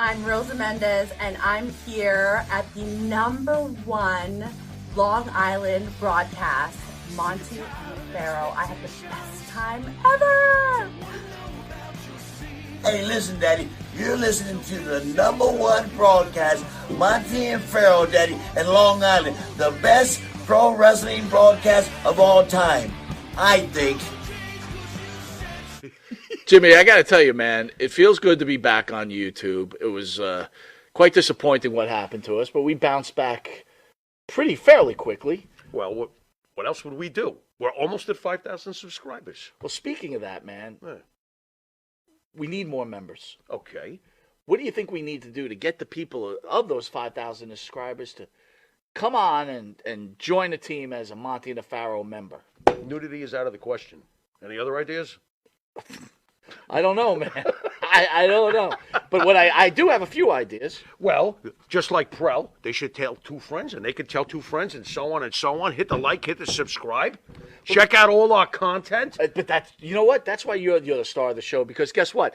I'm Rosa Mendez, and I'm here at the #1 Long Island broadcast, Monte and Pharaoh. I had the best time ever! Hey, listen, Daddy, you're listening to the #1 broadcast, Monte and Pharaoh, Daddy, in Long Island. The best pro wrestling broadcast of all time, I think. Jimmy, I got to tell you, man, it feels good to be back on YouTube. It was quite disappointing what happened to us, but we bounced back fairly quickly. Well, what else would we do? We're almost at 5,000 subscribers. Well, speaking of that, man, we need more members. Okay. What do you think we need to do to get the people of those 5,000 subscribers to come on and join the team as a Monte and a Pharaoh member? Nudity is out of the question. Any other ideas? I don't know, man. I don't know. But what I do have a few ideas. Well, just like Prel, they should tell 2 friends, and they could tell 2 friends, and so on and so on. Hit the like, hit the subscribe. Check out all our content. But that's, you know what? That's why you're the star of the show, because guess what?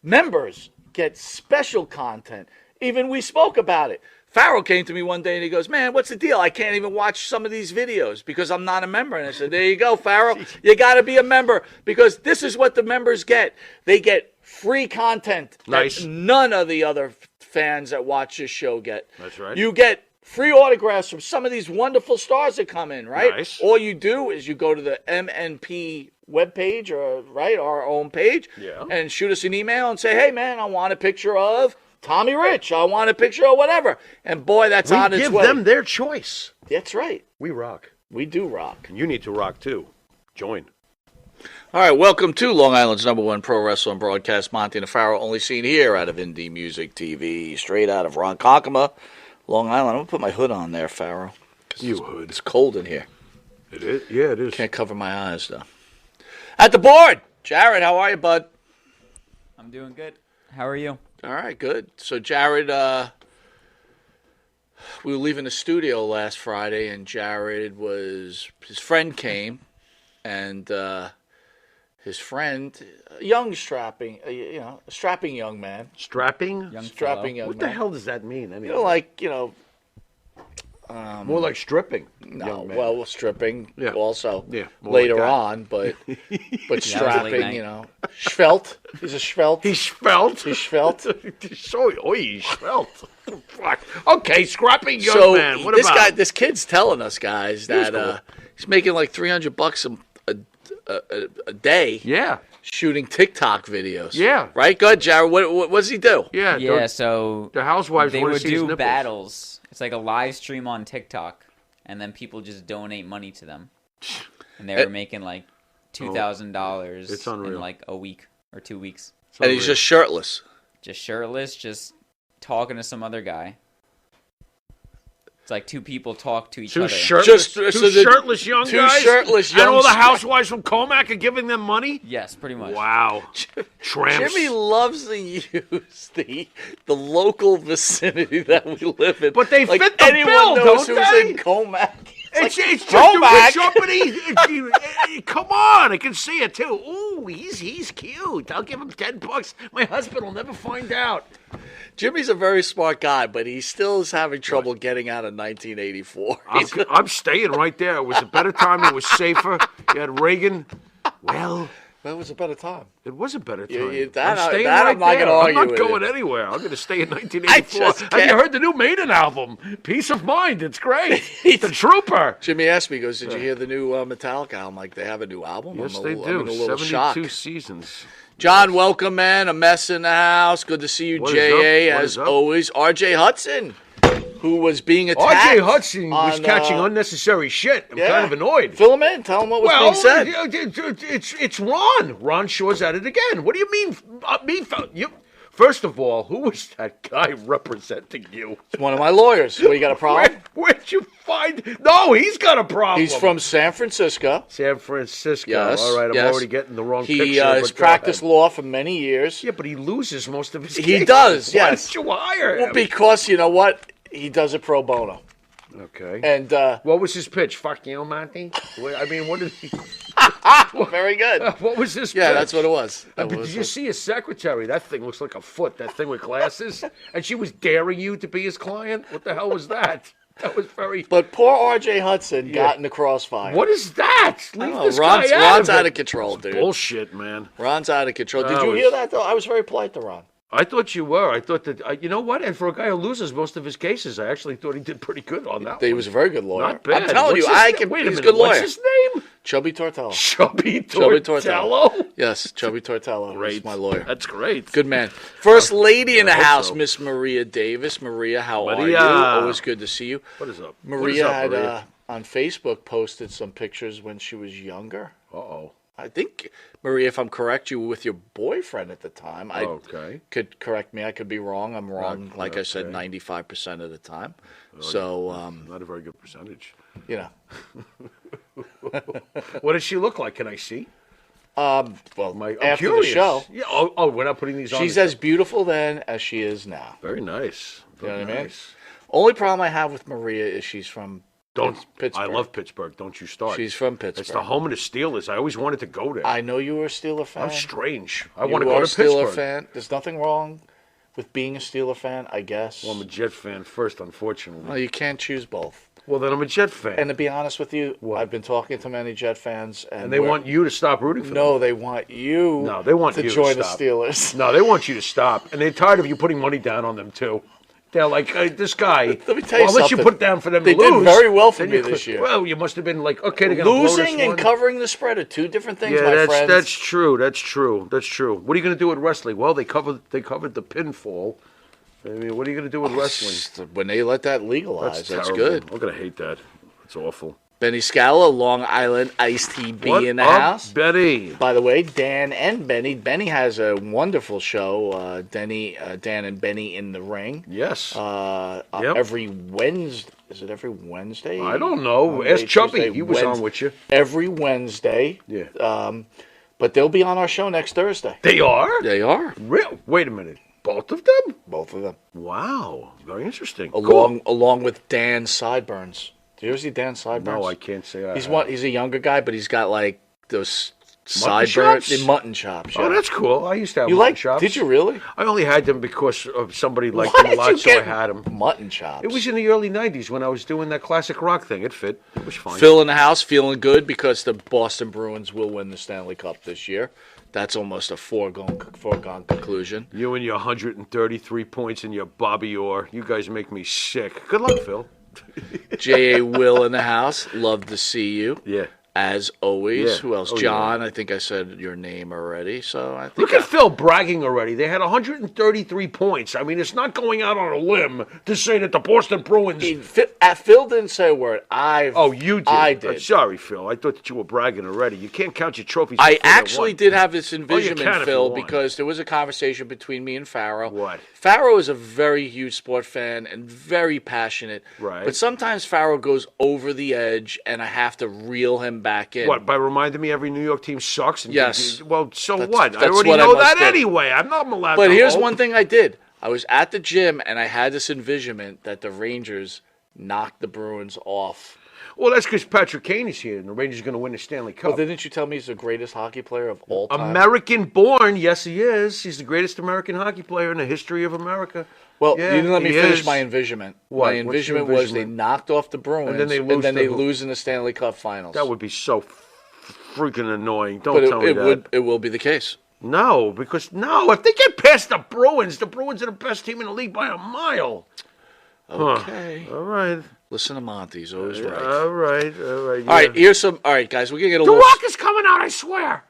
Members get special content. Even we spoke about it. Pharaoh came to me one day and he goes, man, what's the deal? I can't even watch some of these videos because I'm not a member. And I said, there you go, Pharaoh. You got to be a member because this is what the members get. They get free content that none of the other fans that watch this show get. That's right. You get free autographs from some of these wonderful stars that come in, right? Nice. All you do is you go to the MNP webpage, our own page, and shoot us an email and say, hey, man, I want a picture of Tommy Rich, I want a picture of whatever. And boy, that's on its way. We give them their choice. That's right. We rock. We do rock. And you need to rock, too. Join. All right, welcome to Long Island's #1 pro wrestling broadcast, Monte and Pharaoh, only seen here out of Indie Music TV, straight out of Ronkonkoma, Long Island. I'm going to put my hood on there, Pharaoh. Hood. It's cold in here. It is? Yeah, it is. Can't cover my eyes, though. At the board, Jared, how are you, bud? I'm doing good. How are you? All right, good. So, Jared, we were leaving the studio last Friday, and his friend came, and his friend, a strapping young man. Strapping? Strapping young man. What the hell does that mean? More like stripping. No, well, stripping also later like on, but strapping, Svelte. He's a svelte. He's svelte. He's svelte. He's svelte. Fuck. Okay, scrapping young man. What about this kid's telling us, guys, that he's making like $300 a day. Yeah. Shooting TikTok videos. Yeah. Right? Go ahead, Jared. What does he do? Yeah, so the housewives they want to would see his do nipples. battles. It's like a live stream on TikTok, and then people just donate money to them. And they were making like $2,000 It's unreal. in like a week or 2 weeks. And he's just shirtless. Just shirtless, just talking to some other guy. It's like 2 people talk to each other. Shirtless young guys? Shirtless young and all the housewives from Comac are giving them money? Yes, pretty much. Wow. Tramps. Jimmy loves to use the local vicinity that we live in. But they like fit the anyone bill, knows don't who's they? in Comac. It's just Comac. a company. Come on, I can see it too. Ooh, he's cute. I'll give him $10. My husband will never find out. Jimmy's a very smart guy, but he still is having trouble getting out of 1984. I'm staying right there. It was a better time. It was safer. You had Reagan. Well, that was a better time. It was a better time. I'm I'm staying that right I'm not there. going to argue I'm not with going it. anywhere. I'm going to stay in 1984. I Have you heard the new Maiden album? Peace of Mind. It's great. The Trooper. Jimmy asked me, he goes, did you hear the new Metallica album? Like, they have a new album? Yes, I'm they in do. a little 72 shock. seasons. John, welcome, man. A mess in the house. Good to see you, J.A., as always. R.J. Hudson, who was being attacked. R.J. Hudson was catching unnecessary shit. I'm kind of annoyed. Fill him in. Tell him what was being said. It's Ron. Ron Shaw's at it again. What do you mean? First of all, who was that guy representing you? It's one of my lawyers. Well, you got a problem? Where'd you find? No, he's got a problem. He's from San Francisco. San Francisco. Yes. All right, I'm already getting the wrong picture. He has practiced law for many years. Yeah, but he loses most of his cases. He does, yes. Why did you hire him? Well, because, you know what? He does it pro bono. Okay. And what was his pitch? Fuck you, Monty? I mean, what did he... Very good. What was this? Yeah, bitch? that's what it was. That Did was you see his secretary? That thing looks like a foot. That thing with glasses, and she was daring you to be his client. What the hell was that? That was very. But poor R.J. Hudson got in the crossfire. What is that? Leave this Ron's guy out out of of control, dude. Bullshit, man. Ron's out of control. Did you hear that, though? I was very polite to Ron. I thought you were. I thought that, you know what? And for a guy who loses most of his cases, I actually thought he did pretty good on that He one. was a very good lawyer. Not bad. I'm telling you, Wait a he's minute. a good lawyer. What's his name? Chubby Tortello. Chubby Chubby Tortello? Yes, Chubby Tortello. Great. He's my lawyer. That's great. Good man. First lady in the hope house, so. Miss Maria Davis. Maria, how are Maria. you? Always good to see you. What is up? Maria What is up, had Maria? On Facebook posted some pictures when she was younger. Uh-oh. I think, Maria, if I'm correct, you were with your boyfriend at the time. Okay. Could correct me. I could be wrong. I'm wrong, like I said, Okay. 95% of the time. So, Not a very good percentage. you know. What does she look like? Can I see? Well, I'm after curious. the show, Yeah. Oh, we're not putting these on. she's as beautiful then as she is now. Very nice. You know Very what I mean? nice. Only problem I have with Maria is she's from Pittsburgh. I love Pittsburgh. Don't you start. She's from Pittsburgh. It's the home of the Steelers. I always wanted to go there. I know you were a Steeler fan. I'm strange. I You want to are go a to Steeler Pittsburgh. fan. There's nothing wrong with being a Steeler fan, I guess. Well, I'm a Jet fan first, unfortunately. Well, you can't choose both. Well, then I'm a Jet fan. And to be honest with you, I've been talking to many Jet fans, And they want you to stop rooting for them. No, they want you. No, they want to you to join the stop. Steelers. No, they want you to stop. And they're tired of you putting money down on them, too. They're like, hey, this guy, Let me tell you unless you something. put down for them They to lose. did very well for then me you this could- year. Well, you must have been like, okay, they're going to blow this Losing and one. covering the spread are two different things, Yeah, my friends. that's true. That's true. That's true. What are you going to do with wrestling? Well, they covered the pinfall. I mean, what are you going to do with wrestling? When they let that legalize, that's terrible. good. I'm going to hate that. It's awful. Benny Scala, Long Island Iced Tea B What in the up, house. Betty? By the way, Dan and Benny. Benny has a wonderful show. Dan and Benny in the Ring. Yes. Yep. Every Wednesday. Is it every Wednesday? I don't know. Monday, Ask Chubby. Tuesday, He was on with you. Every Wednesday. Yeah. But they'll be on our show next Thursday. They are? They are. Real? Wait a minute. Both of them? Both of them. Wow. Very interesting. Along with Dan Sideburns. Do you ever see Dan Sideburns? No, I can't say I He's have. He's a younger guy, but he's got like those Mutton sideburns, chops? the mutton chops. Oh, yeah. that's cool. I used to have You mutton like? chops. Did you really? I only had them because of somebody liked Why them a did lot, you so I get had them. mutton chops? It was in the early 90s when I was doing that classic rock thing. It fit. It was fine. Phil in the house, feeling good because the Boston Bruins will win the Stanley Cup this year. That's almost a foregone conclusion. You and your 133 points and your Bobby Orr. You guys make me sick. Good luck, Phil. J.A. Will in the house, love to see you. Yeah. As always. Yeah. Who else? Oh, John, I think I said your name already. So I think Look at Phil bragging already. They had 133 points. I mean, it's not going out on a limb to say that the Boston Bruins... Phil didn't say a word. You did. I did. Sorry, Phil. I thought that you were bragging already. You can't count your trophies. I before they actually won. did have this can envisionment, if Phil, you want. because there was a conversation between me and Pharaoh. What? Pharaoh is a very huge sport fan and very passionate. Right. But sometimes Pharaoh goes over the edge, and I have to reel him back in. What, by reminding me every New York team sucks? And Yes. Well, so That's- what? I that's already what I know must that do. anyway. I'm not allowed But to here's hope. one thing I did. I was at the gym, and I had this envisionment that the Rangers knocked the Bruins off. Well, that's because Patrick Kane is here, and the Rangers are going to win the Stanley Cup. Well, didn't you tell me he's the greatest hockey player of all time? American-born, yes, he is. He's the greatest American hockey player in the history of America. Well, Yeah, you didn't let me he finish is. my envisionment. What? My What's your envisionment was they envisionment? knocked off the Bruins, And then they lose to who? in the Stanley Cup Finals. That would be so freaking annoying. Don't but tell me that. it will be the case. No, because if they get past the Bruins are the best team in the league by a mile. Okay. All right. Listen to Monte. He's always right. All right. All right, here's some. All right, guys, we're gonna get a The little. Rock is coming out, I swear.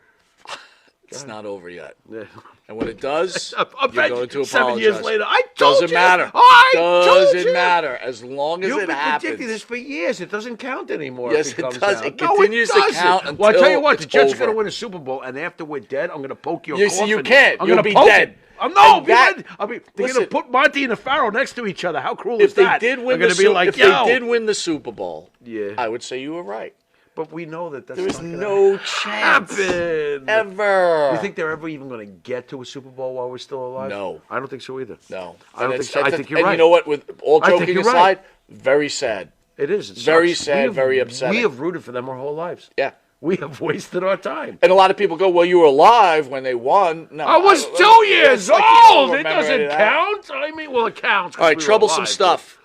It's not over yet, Yeah. and when it does, I'll you're bet going to 7 apologize. years later. I told Doesn't you. matter. I told Doesn't you. matter as long as You've it been happens. predicting this for years. It doesn't count anymore. Yes, if it comes does. out. It No, continues to doesn't. count Well, I tell you until what, the it's Jets are going over. to win a Super Bowl, and after we're dead, I'm going to poke your You see, coffin. you can't. I'm You'll gonna be poke dead. it. No, And that- they're going Listen, to put Monte and the Pharaoh next to each other. How cruel If is they that? did win they're the going to be like, if yo. they did win the Super Bowl, Yeah. I would say you were right. But we know that that's There is not gonna no chance happen. ever. You think they're ever even going to get to a Super Bowl while we're still alive? No. I don't think so either. No, I don't And think it's- so. I it's- think you're and right. you know what? With all I think joking you're aside, right. very sad. It is. It Very sucks. sad, We have- very upsetting. We have rooted for them our whole lives. Yeah. We have wasted our time. And a lot of people go, well, you were alive when they won. No, I was 2 years like you don't old. It remember any doesn't of that. count. I mean, well, it counts. 'cause All right, we were troublesome alive, stuff.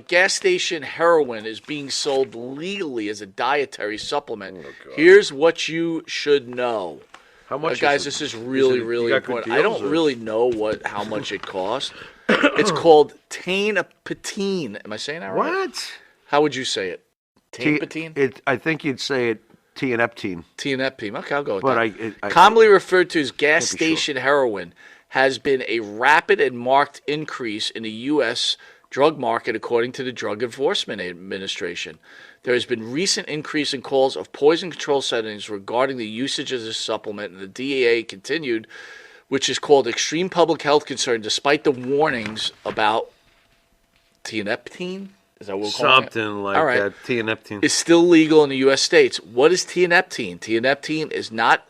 Gas station heroin is being sold legally as a dietary supplement. Here's what you should know. How much, guys? is This is it? really, You really got good important. I deals, don't or- really know how much it costs. It's called Tanepatine. Am I saying that right? What? How would you say it? Tanepatine? I think you'd say it Tianeptine. Taneptine. Okay, I'll go with But that. Commonly referred to as gas station heroin, has been a rapid and marked increase in the U.S. drug market, according to the Drug Enforcement Administration. There has been recent increase in calls of poison control settings regarding the usage of this supplement, and the DEA continued, which is called extreme public health concern, despite the warnings about Tianeptine. Is that what we're calling it? Something like All right. that. Tianeptine. Is still legal in the U.S. states. What is Tianeptine? Tianeptine is not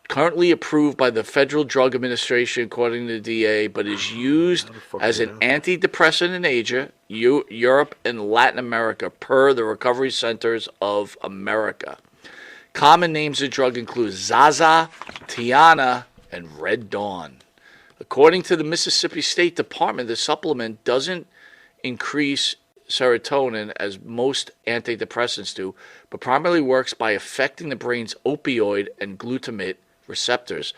currently approved by the Federal Drug Administration, according to the DA, but is used as an antidepressant in Asia, Europe, and Latin America, per the Recovery Centers of America. Common names of the drug include Zaza, Tiana, and Red Dawn. According to the Mississippi State Department, the supplement doesn't increase serotonin as most antidepressants do, but primarily works by affecting the brain's opioid and glutamate receptors,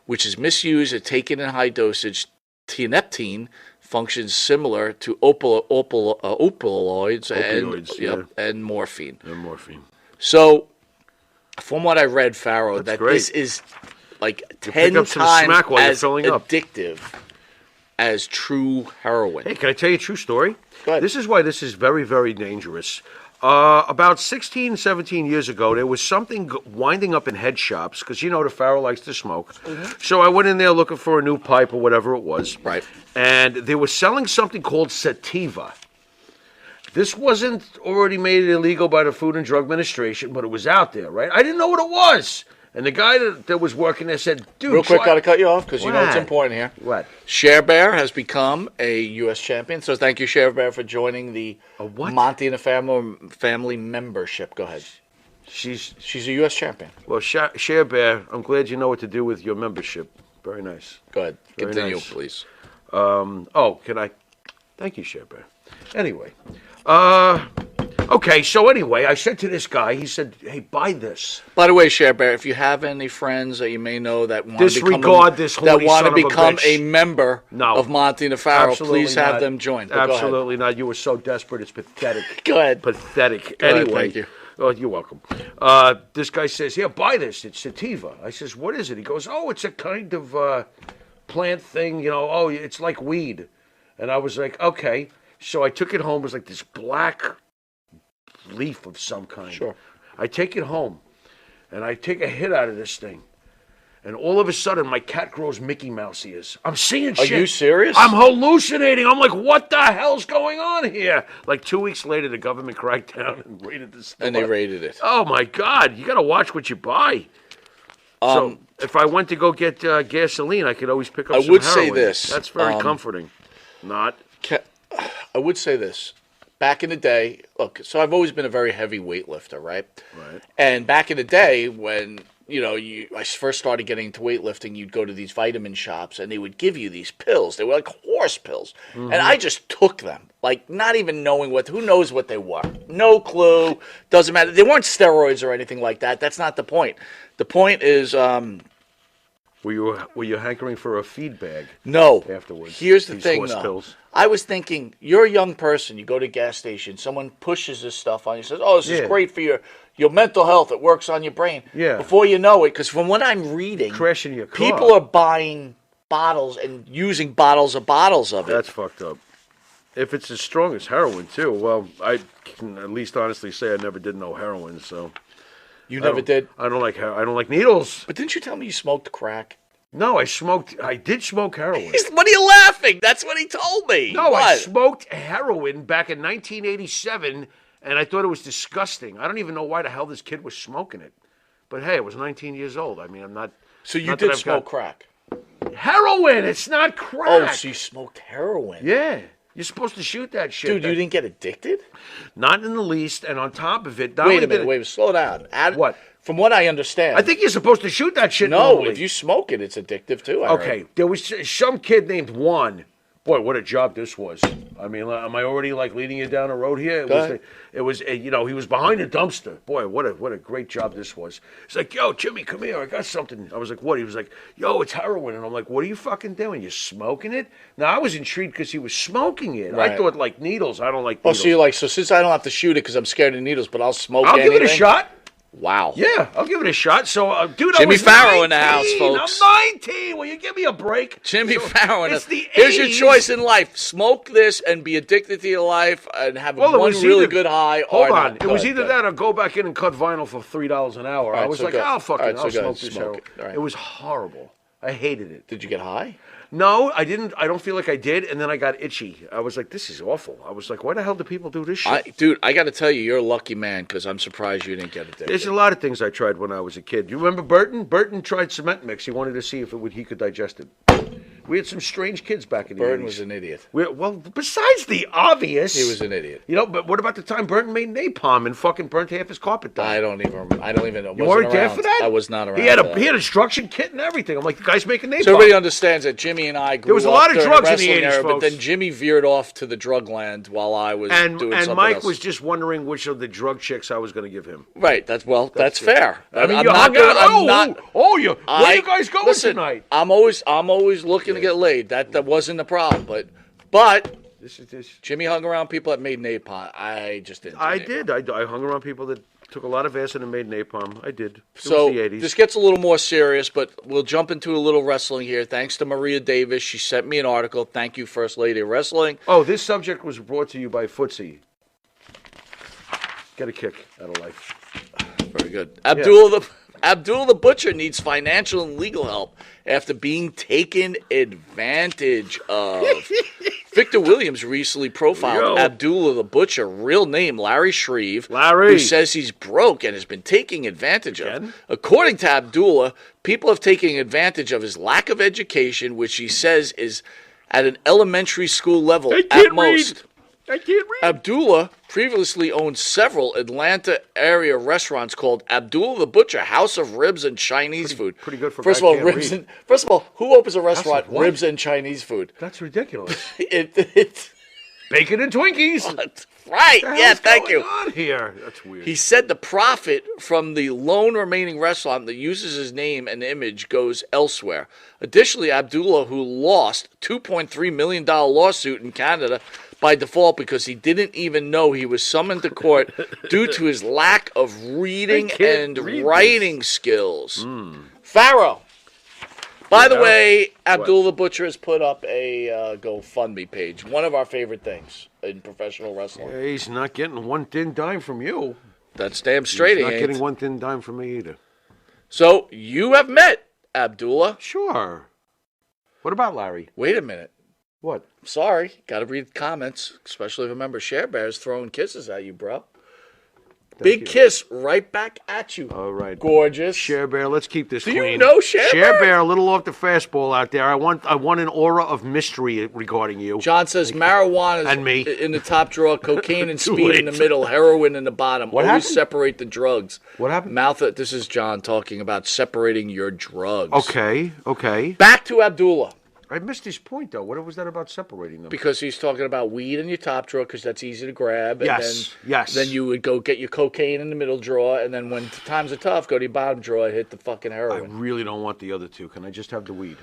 which is misused and taken in high dosage. Tianeptine functions similar to opioids and morphine. And morphine. So, from what I read, Pharaoh, That's that great. this is like pick 10 up some times smack while you're as filling up. addictive as true heroin. Hey, can I tell you a true story? Go ahead. This is why this is very, very dangerous. About 16, 17 years ago, there was something winding up in head shops, because you know the Pharaoh likes to smoke. So I went in there looking for a new pipe or whatever it was. Right. And they were selling something called sativa. This wasn't already made illegal by the Food and Drug Administration, but it was out there, right? I didn't know what it was. And the guy that was working there said, dude, Real quick, try- got to cut you off because you know it's What? important here. What? Share Bear has become a U.S. champion. So thank you, Share Bear, for joining the what? Monte and the family membership. Go ahead. She's a U.S. champion. Well, Share Bear, I'm glad you know what to do with your membership. Very nice. Go ahead. Very Continue, nice. please. Can I? Thank you, Share Bear. Anyway. Okay, so anyway, I said to this guy, he said, hey, buy this. By the way, Share Bear, if you have any friends that you may know that want Disregard this that horny want to son of a become bitch. a member No. of Monte and the Pharaoh, Absolutely please have not. them join. But Absolutely not. You were so desperate, it's pathetic. Go ahead. Pathetic. Go ahead, Anyway. thank you. Oh, you're welcome. This guy says, here, buy this. It's sativa. I says, what is it? He goes, oh, it's a kind of plant thing, you know. Oh, it's like weed. And I was like, okay. So I took it home. It was like this black leaf of some kind. Sure. I take it home, and I take a hit out of this thing. And all of a sudden, my cat grows Mickey Mouse ears. I'm seeing shit. Are you serious? I'm hallucinating. I'm like, what the hell's going on here? Like 2 weeks later, the government cracked down and raided the store. And they raided it. Oh, my God. You got to watch what you buy. So if I went to go get gasoline, I could always pick up some would say heroin. this, That's very comforting. Not. I would say this. Back in the day, look, so I've always been a very heavy weightlifter, right? Right. And back in the day when, I first started getting into weightlifting, you'd go to these vitamin shops and they would give you these pills. They were like horse pills. Mm-hmm. And I just took them, like not even knowing who knows what they were. No clue. Doesn't matter. They weren't steroids or anything like that. That's not the point. The point is, Were you hankering for a feed bag? no. Afterwards, Here's the these thing, horse though. pills. I was thinking, you're a young person. You go to a gas station. Someone pushes this stuff on you. Says, "Oh, this Yeah. is great for your mental health. It works on your brain." Yeah. Before you know it, because from what I'm reading, Crashing your car. people are buying bottles and using bottles of it. That's fucked up. If it's as strong as heroin, too, well, I can at least honestly say I never did know heroin, so. You never did. I don't like needles. But didn't you tell me you smoked crack? No, I did smoke heroin. What are you laughing? That's what he told me. No, what? I smoked heroin back in 1987, and I thought it was disgusting. I don't even know why the hell this kid was smoking it. But hey, I was 19 years old. I mean, I'm not... So you not that did I've smoke got- crack? Heroin! It's not crack! Oh, so you smoked heroin? Yeah. You're supposed to shoot that shit. Dude, you didn't get addicted? Not in the least, and on top of it... Wait a minute, slow down. What? From what I understand. I think you're supposed to shoot that shit. No, normally. if you smoke it, it's addictive too. Okay, there was some kid named Juan. Boy, what a job this was. I mean, am I already like leading you down a road here? It was, you know, he was behind a dumpster. Boy, what a great job this was. He's like, yo, Jimmy, come here. I got something. I was like, what? He was like, yo, it's heroin. And I'm like, what are you fucking doing? You smoking it? Now, I was intrigued because he was smoking it. Right. I thought like needles. I don't like Oh, needles. so you're like, so since I don't have to shoot it because I'm scared of needles, but I'll smoke I'll anything? give it a shot. Wow. Yeah, I'll give it a shot. So, dude, I Jimmy was Pharaoh 19. in the house, folks. I'm 19. Will you give me a break? Jimmy So, Pharaoh. It's the Here's your 80s. choice in life. Smoke this and be addicted to your life and have Well, it one was really either- good high. Hold or on. not. It was Go either ahead. that or go back in and cut vinyl for $3 an hour. All right, I was so like, go- I'll fucking, all right, so I'll go smoke this smoke heroin. it. All right. It was horrible. I hated it. Did you get high? No, I didn't. I don't feel like I did. And then I got itchy. I was like, this is awful. I was like, why the hell do people do this shit? Dude, I got to tell you, you're a lucky man because I'm surprised you didn't get addicted. There's a lot of things I tried when I was a kid. You remember Burton? Burton tried cement mix. He wanted to see if he could digest it. We had some strange kids back in the 80s. Burton was an idiot. Well, besides the obvious, He was an idiot. You know, but what about the time Burton made napalm and fucking burnt half his carpet down? I don't even know. You weren't there for that? I was not around. He had for that. a instruction kit and everything. I'm like, the guy's making napalm. So everybody understands that Jimmy and I grew There was a up lot of during drugs in the wrestling 80s, era, but folks. then Jimmy veered off to the drug land while I was doing something and Mike else. was just wondering which of the drug chicks I was going to give him. Right. That's fair. I mean, I'm you not hung gonna- out. I'm not. Where are you guys going listen, tonight? I'm always looking to get laid. That wasn't the problem, but This is. Jimmy hung around people that made napalm. I just didn't. Do I napalm. did. I hung around people that took a lot of acid and made napalm. I did. It So was the 80s. this gets a little more serious, but we'll jump into a little wrestling here. Thanks to Maria Davis. She sent me an article. Thank you, First Lady of Wrestling. Oh, this subject was brought to you by Footsie. Get a kick out of life. Very good. Abdul the Butcher needs financial and legal help after being taken advantage of. Victor Williams recently profiled Abdullah the Butcher, real name Larry Shreve, who says he's broke and has been taken advantage of. According to Abdullah, people have taken advantage of his lack of education, which he says is at an elementary school level at most. I can't read. Abdullah previously owned several Atlanta area restaurants called Abdullah the Butcher, House of Ribs and Chinese food. Pretty good for a first guy of all, who can't ribs. read. First of all, who opens a restaurant what? ribs and Chinese food? That's ridiculous. It's Bacon and Twinkies. right. What the Yeah, hell's thank going you. on here? That's weird. He said the profit from the lone remaining restaurant that uses his name and image goes elsewhere. Additionally, Abdullah, who lost $2.3 million lawsuit in Canada by default because he didn't even know he was summoned to court due to his lack of reading and writing skills. Pharaoh. By the way, Abdul the Butcher has put up a GoFundMe page. One of our favorite things in professional wrestling. Yeah, he's not getting one thin dime from you. That's damn straight. He's He not ain't. getting one thin dime from me either. So you have met Abdullah. Sure. What about Larry? Wait a minute. What? Sorry, got to read comments, especially if a member Share Bear's throwing kisses at you, bro. Big kiss right back at you. All right. Gorgeous. Share Bear, let's keep this Do clean. you know Share Bear? Bear, a little off the fastball out there. I want an aura of mystery regarding you. John says marijuana And me. in the top drawer, cocaine and Too speed in late. the middle, heroin in the bottom. What Always happened? separate the drugs. What happened? This is John talking about separating your drugs. Okay. Back to Abdullah. I missed his point, though. What was that about separating them? Because he's talking about weed in your top drawer because that's easy to grab. And Yes. Then you would go get your cocaine in the middle drawer, and then when times are tough, go to your bottom drawer and hit the fucking I heroin. really don't want the other two. Can I just have the weed?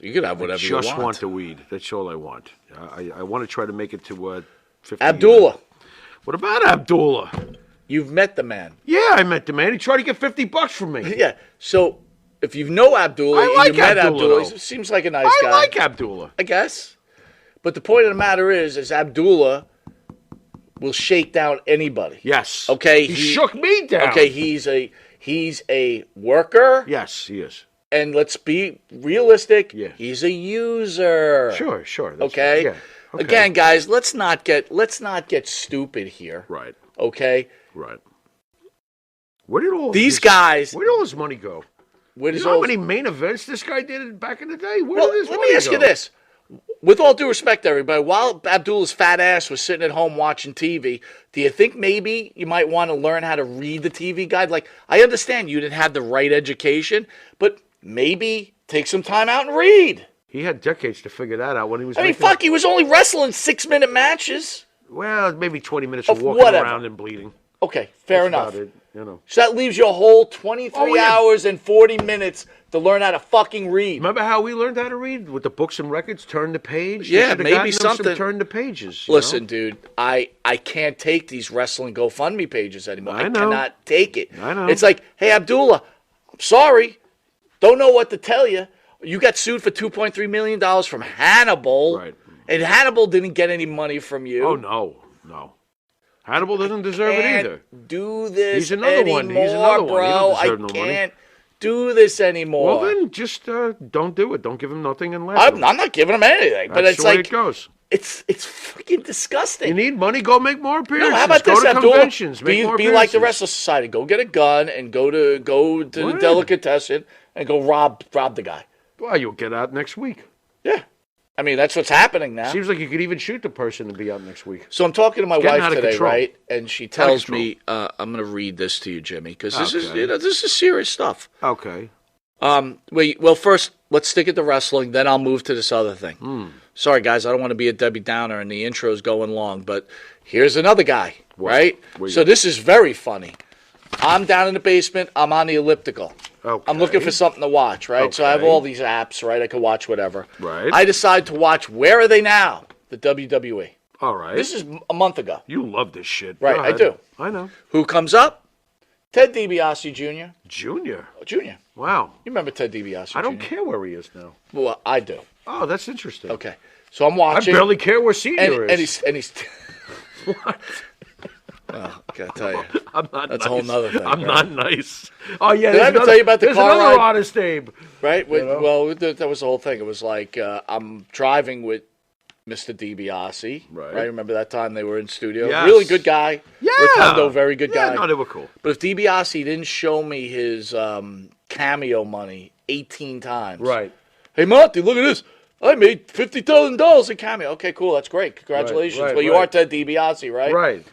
You can have whatever you want. Just want the weed. That's all I want. I want to try to make it to 50. Abdullah, What about Abdullah? you've met the man. Yeah, I met the man. He tried to get $50 from me. Yeah. So if you know Abdullah, I like and you met Abdullah, Abdullah, though. he seems like a nice guy. I like Abdullah. I guess. But the point of the matter is Abdullah will shake down anybody. Yes. Okay. He shook me down. Okay. He's a worker. Yes, he is. And let's be realistic. Yeah. He's a user. Sure. That's Okay? right. Yeah. Okay. Again, guys, let's not get stupid here. Right. Okay? Right. Where did all These his, guys. Where did all his money go? Where You does know how all- many main events this guy did back in the day? Where Well, did his let money me ask go? you this. with all due respect to everybody, while Abdullah's fat ass was sitting at home watching TV, do you think maybe you might want to learn how to read the TV guide? Like, I understand you didn't have the right education, but maybe take some time out and read. He had decades to figure that out when he was. I mean, fuck, he was only wrestling 6-minute matches. Well, maybe 20 minutes of walking whatever. around and bleeding. Okay, fair That's enough. about it, you know. So that leaves you a whole 23 hours and 40 minutes to learn how to fucking read. Remember how we learned how to read? With the books and records, turn the page? Yeah, maybe something. Turn the pages. Listen, dude, I can't take these wrestling GoFundMe pages anymore. I know. cannot take it. I know. It's like, hey, Abdullah, I'm sorry. Don't know what to tell you. You got sued for $2.3 million from Hannibal. Right. And Hannibal didn't get any money from you. Oh, no. Hannibal doesn't deserve it either. Do this He's another anymore, one. He's another one. He don't bro. deserve no I money. can't do this anymore. Well, then just don't do it. Don't give him nothing and laugh. I'm not giving him anything. But That's it's the way like, it goes. It's freaking disgusting. You need money, go make more appearances. No, how about go this, to Abdullah? conventions, make more Be like the appearances. rest of society. Go get a gun and go to the delicatessen and go rob the guy. Well, you'll get out next week. Yeah. I mean, that's what's happening now. Seems like you could even shoot the person and be out next week. So I'm talking to my getting wife out of today, control. right? And she tells me, I'm going to read this to you, Jimmy, because this is Okay. this is serious stuff. Okay. Well, first, let's stick at the wrestling, then I'll move to this other thing. Sorry, guys, I don't want to be a Debbie Downer, and the intro's going long, but here's another guy, right? So this is very funny. I'm down in the basement. I'm on the elliptical. Okay. I'm looking for something to watch, right? So I have Okay. all these apps, right? I can watch whatever. Right. I decide to watch Where Are They Now? The WWE. All right. This is a month ago. You love this shit. Right, Go I ahead. do. I know. Who comes up? Ted DiBiase Jr. Junior. Jr. Wow. You remember Ted DiBiase Jr.? I don't care where he is now. Well, I do. Oh, that's interesting. Okay. So I'm I watching. barely care where Senior is. And he's What? well, I gotta tell you. I'm not That's nice. a whole nother thing, I'm right? not nice. Oh, yeah. Did I ever tell you about the there's car another ride? honest Abe. Right? know? Well, that was the whole thing. It was like I'm driving with Mr. DiBiase. Right. Remember that time they were in studio? Yes. Really good guy. Yeah. Rotundo, very good guy. Yeah, no, they were cool. But if DiBiase didn't show me his cameo money 18 times. Right. Hey, Monte, look at this. I made $50,000 in cameo. Okay, cool. That's great. Congratulations. Right, Well, you right. are Ted DiBiase, right? Right.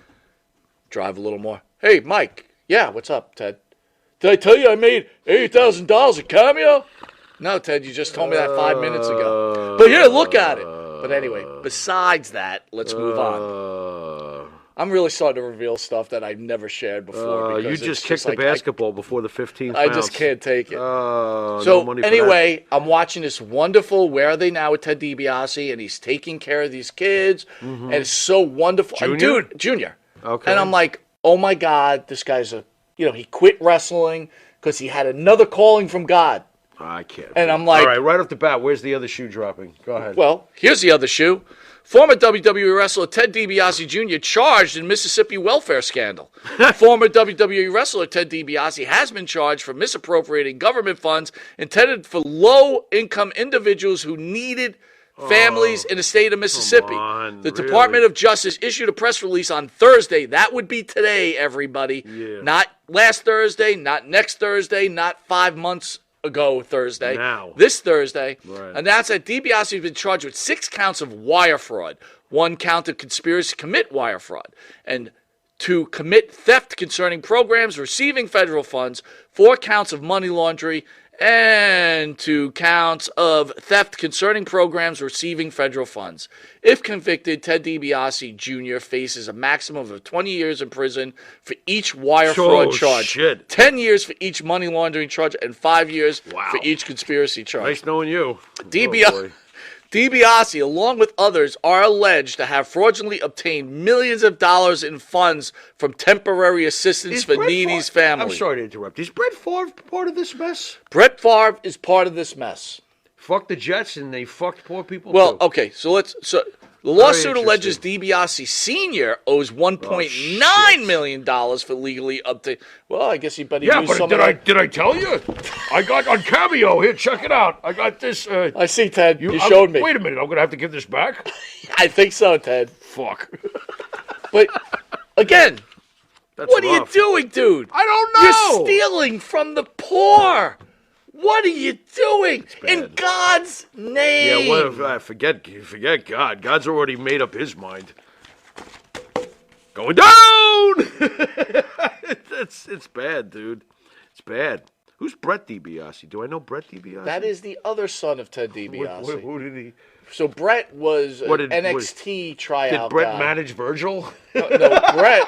Drive a little more. Hey, Mike. Yeah, what's up, Ted? Did I tell you I made $80,000 in cameo? No, Ted, you just told me that 5 minutes ago. But here, look at it. But anyway, besides that, let's move on. I'm really starting to reveal stuff that I've never shared before. You because just it's kicked the like, basketball before the 15th I bounce. just can't take it. No So money for anyway, I'm watching this wonderful Where Are They Now with Ted DiBiase, and he's taking care of these kids, and it's so wonderful. And Junior? dude, Junior. Okay. And I'm like, oh my God, this guy's he quit wrestling because he had another calling from God. that. I can't. And I'm like, all right off the bat, where's the other shoe dropping? Go ahead. well, here's the other shoe. Former WWE wrestler Ted DiBiase Jr. charged in Mississippi welfare scandal. Former WWE wrestler Ted DiBiase has been charged for misappropriating government funds intended for low-income individuals who needed families in the state of Mississippi. on, The really? Department of Justice issued a press release on Thursday. That would be today, everybody. Yeah. Not last Thursday, not next Thursday, not 5 months ago Thursday. Now. This Thursday. Right. Announced that DiBiase has been charged with 6 counts of wire fraud, 1 count of conspiracy to commit wire fraud, and to commit theft concerning programs receiving federal funds, 4 counts of money laundering, and 2 counts of theft concerning programs receiving federal funds. If convicted, Ted DiBiase Jr. faces a maximum of 20 years in prison for each wire fraud charge, shit. 10 years for each money laundering charge, and 5 years Wow. for each conspiracy charge. Nice knowing you. DiBiase, DiBiase, along with others, are alleged to have fraudulently obtained millions of dollars in funds from temporary assistance for needy families. I'm sorry to interrupt. Is Brett Favre part of this mess? Brett Favre is part of this mess. Fuck the Jets, and they fucked poor people Well, too. okay, so the lawsuit Very alleges interesting. DiBiase Sr. owes $1.9 million for legally obtained. Well, I guess he better Yeah, use but some did of I that. tell you? I got on Cameo here. Check it out. I got this. I see, Ted. You I'm- showed me. Wait a minute. I'm gonna have to give this back. I think so, Ted. Fuck. But again, That's what are you rough. doing, dude? I don't know. You're stealing from the poor. What are you doing? In God's name. Yeah, what if I forget God. God's already made up his mind. Going down! It's bad, dude. It's bad. Who's Brett DiBiase? Do I know Brett DiBiase? That is the other son of Ted DiBiase. Who did he... So Brett was an NXT tryout Did Brett guy. manage Virgil? No,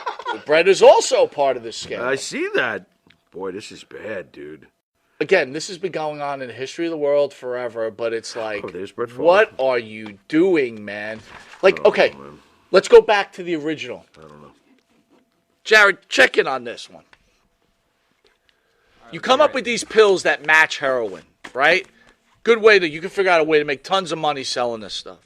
Brett is also part of this scandal. I see that. Boy, this is bad, dude. Again, this has been going on in the history of the world forever, but it's like, there's Brett Favre. What are you doing, man? Like, okay, man. let's go back to the original. I don't know. Jared, check in on this one. You come up with these pills that match heroin, right? Good way you can figure out a way to make tons of money selling this stuff.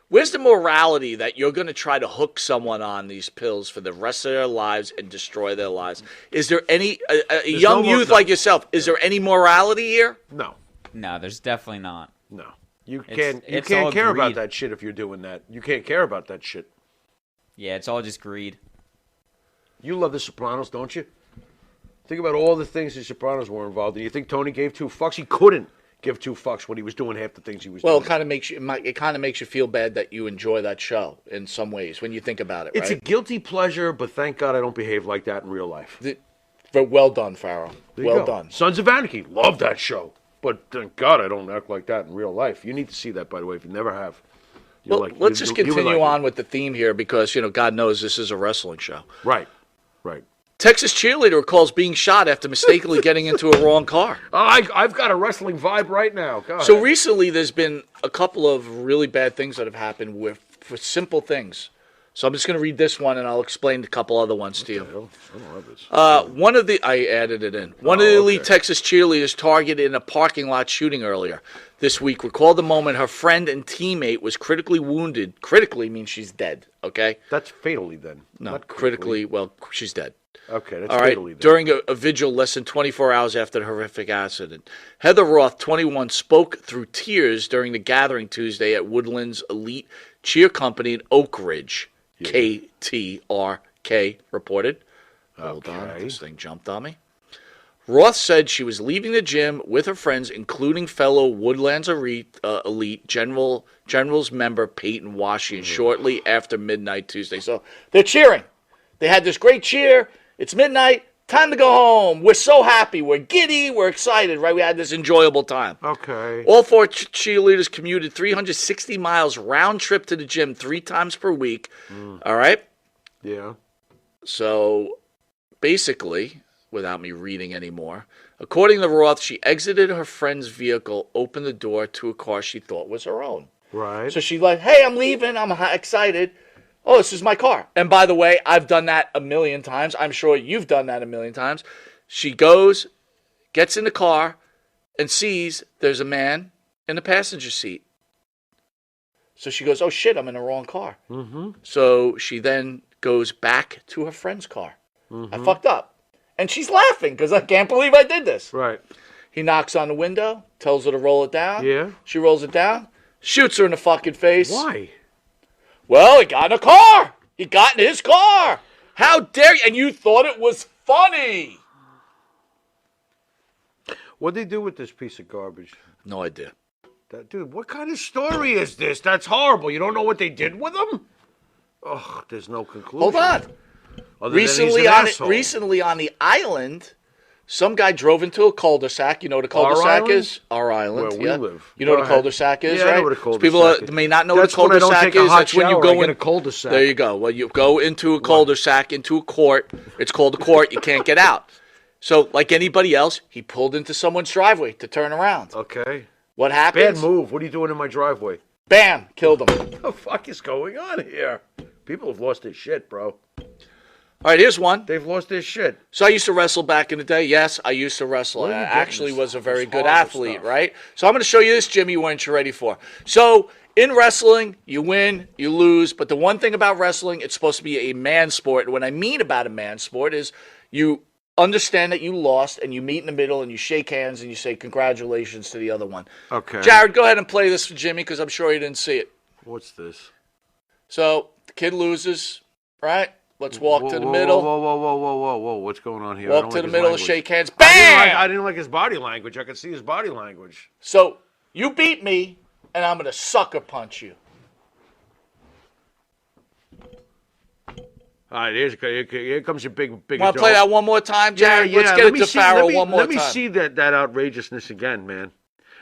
Where's the morality that you're going to try to hook someone on these pills for the rest of their lives and destroy their lives? Is there any, a young youth like yourself, is there any morality here? No. No, there's definitely not. No. You It's can't all care about greed. that shit if you're doing that. You can't care about that shit. Yeah, it's all just greed. You love The Sopranos, don't you? Think about all the things The Sopranos were involved in. You think Tony gave 2 fucks? He couldn't give 2 fucks when he was doing half the things he was Well, doing. it kind of makes you feel bad that you enjoy that show in some ways when you think about it. It's a right? guilty pleasure, but thank God I don't behave like that in real life. But well done, Pharaoh. There you Well go. done. Sons of Anarchy, love that show. But thank God I don't act like that in real life. You need to see that, by the way, if you never have. Well, let's just continue on with the theme here because, God knows this is a wrestling show. Right. Texas cheerleader recalls being shot after mistakenly getting into a wrong car. Oh, I've got a wrestling vibe right now. Go So ahead. recently there's been a couple of really bad things that have happened for simple things. So I'm just going to read this one and I'll explain a couple other ones to you. I don't love this. I added it in. One of the elite Texas cheerleaders targeted in a parking lot shooting earlier this week recalled the moment her friend and teammate was critically wounded. Critically means she's dead, okay? That's fatally then. No, Not critically, well, she's dead. Okay, that's All right, fatally then. during a vigil less than 24 hours after the horrific accident. Heather Roth, 21, spoke through tears during the gathering Tuesday at Woodland's Elite Cheer Company in Oak Ridge. KTRK reported. Hold on, this thing jumped on me. Roth said she was leaving the gym with her friends, including fellow Woodlands Elite Generals member Peyton Washington, shortly after midnight Tuesday. So they're cheering. They had this great cheer. It's midnight. Time to go home. We're so happy. We're giddy. We're excited, right? We had this enjoyable time. Okay. All 4 cheerleaders commuted 360 miles round trip to the gym 3 times per week. All right? Yeah. So basically, without me reading anymore, according to Roth, she exited her friend's vehicle, opened the door to a car she thought was her own. Right. So she's like, hey, I'm leaving. I'm excited. Oh, this is my car. And by the way, I've done that a million times. I'm sure you've done that a million times. She goes, gets in the car, and sees there's a man in the passenger seat. So she goes, oh, shit, I'm in the wrong car. Mm-hmm. So she then goes back to her friend's car. I fucked up. And she's laughing because I can't believe I did this. Right. He knocks on the window, tells her to roll it down. Yeah. She rolls it down, shoots her in the fucking face. Why? Well, he got in a car. He got in his car. How dare you? And you thought it was funny. What'd they do with this piece of garbage? No idea. Dude, what kind of story is this? That's horrible. You don't know what they did with them? Oh, there's no conclusion. Hold on. Other than Recently he's an on asshole. recently on the island, some guy drove into a cul-de-sac. You know what a cul-de-sac island? is? Our island. Where we yeah. live. You know what Go a ahead. cul-de-sac is, Yeah, right? I know what a So cul-de-sac people is. may not know That's what a when I don't cul-de-sac take a is. hot That's when you shower, go I in get a cul-de-sac. There you go. Well, you go into a cul-de-sac, into a court. It's called a court. You can't get out. So, like anybody else, he pulled into someone's driveway to turn around. Okay. What happens? Bad move. What are you doing in my driveway? Bam! Killed him. What the fuck is going on here? People have lost their shit, bro. All right, here's one. They've lost their shit. So I used to wrestle back in the day. Yes, I used to wrestle. Where are I you getting actually this was a stuff? very This good horrible athlete, stuff. right? So I'm going to show you this, Jimmy, you weren't ready for. So in wrestling, you win, you lose. But the one thing about wrestling, it's supposed to be a man sport. And what I mean about a man sport is you understand that you lost and you meet in the middle and you shake hands and you say congratulations to the other one. Okay. Jared, go ahead and play this for Jimmy because I'm sure he didn't see it. What's this? So the kid loses, right? Let's walk to the Whoa, middle. Whoa. What's going on here? I Walk don't to like the his middle, language. shake hands. Bam! I didn't like his body language. I could see his body language. So you beat me, and I'm gonna sucker punch you. All right, here comes your big. Want to play that one more time, Jared? Yeah. Let's get it to Pharaoh one more Let me time. see that outrageousness again, man.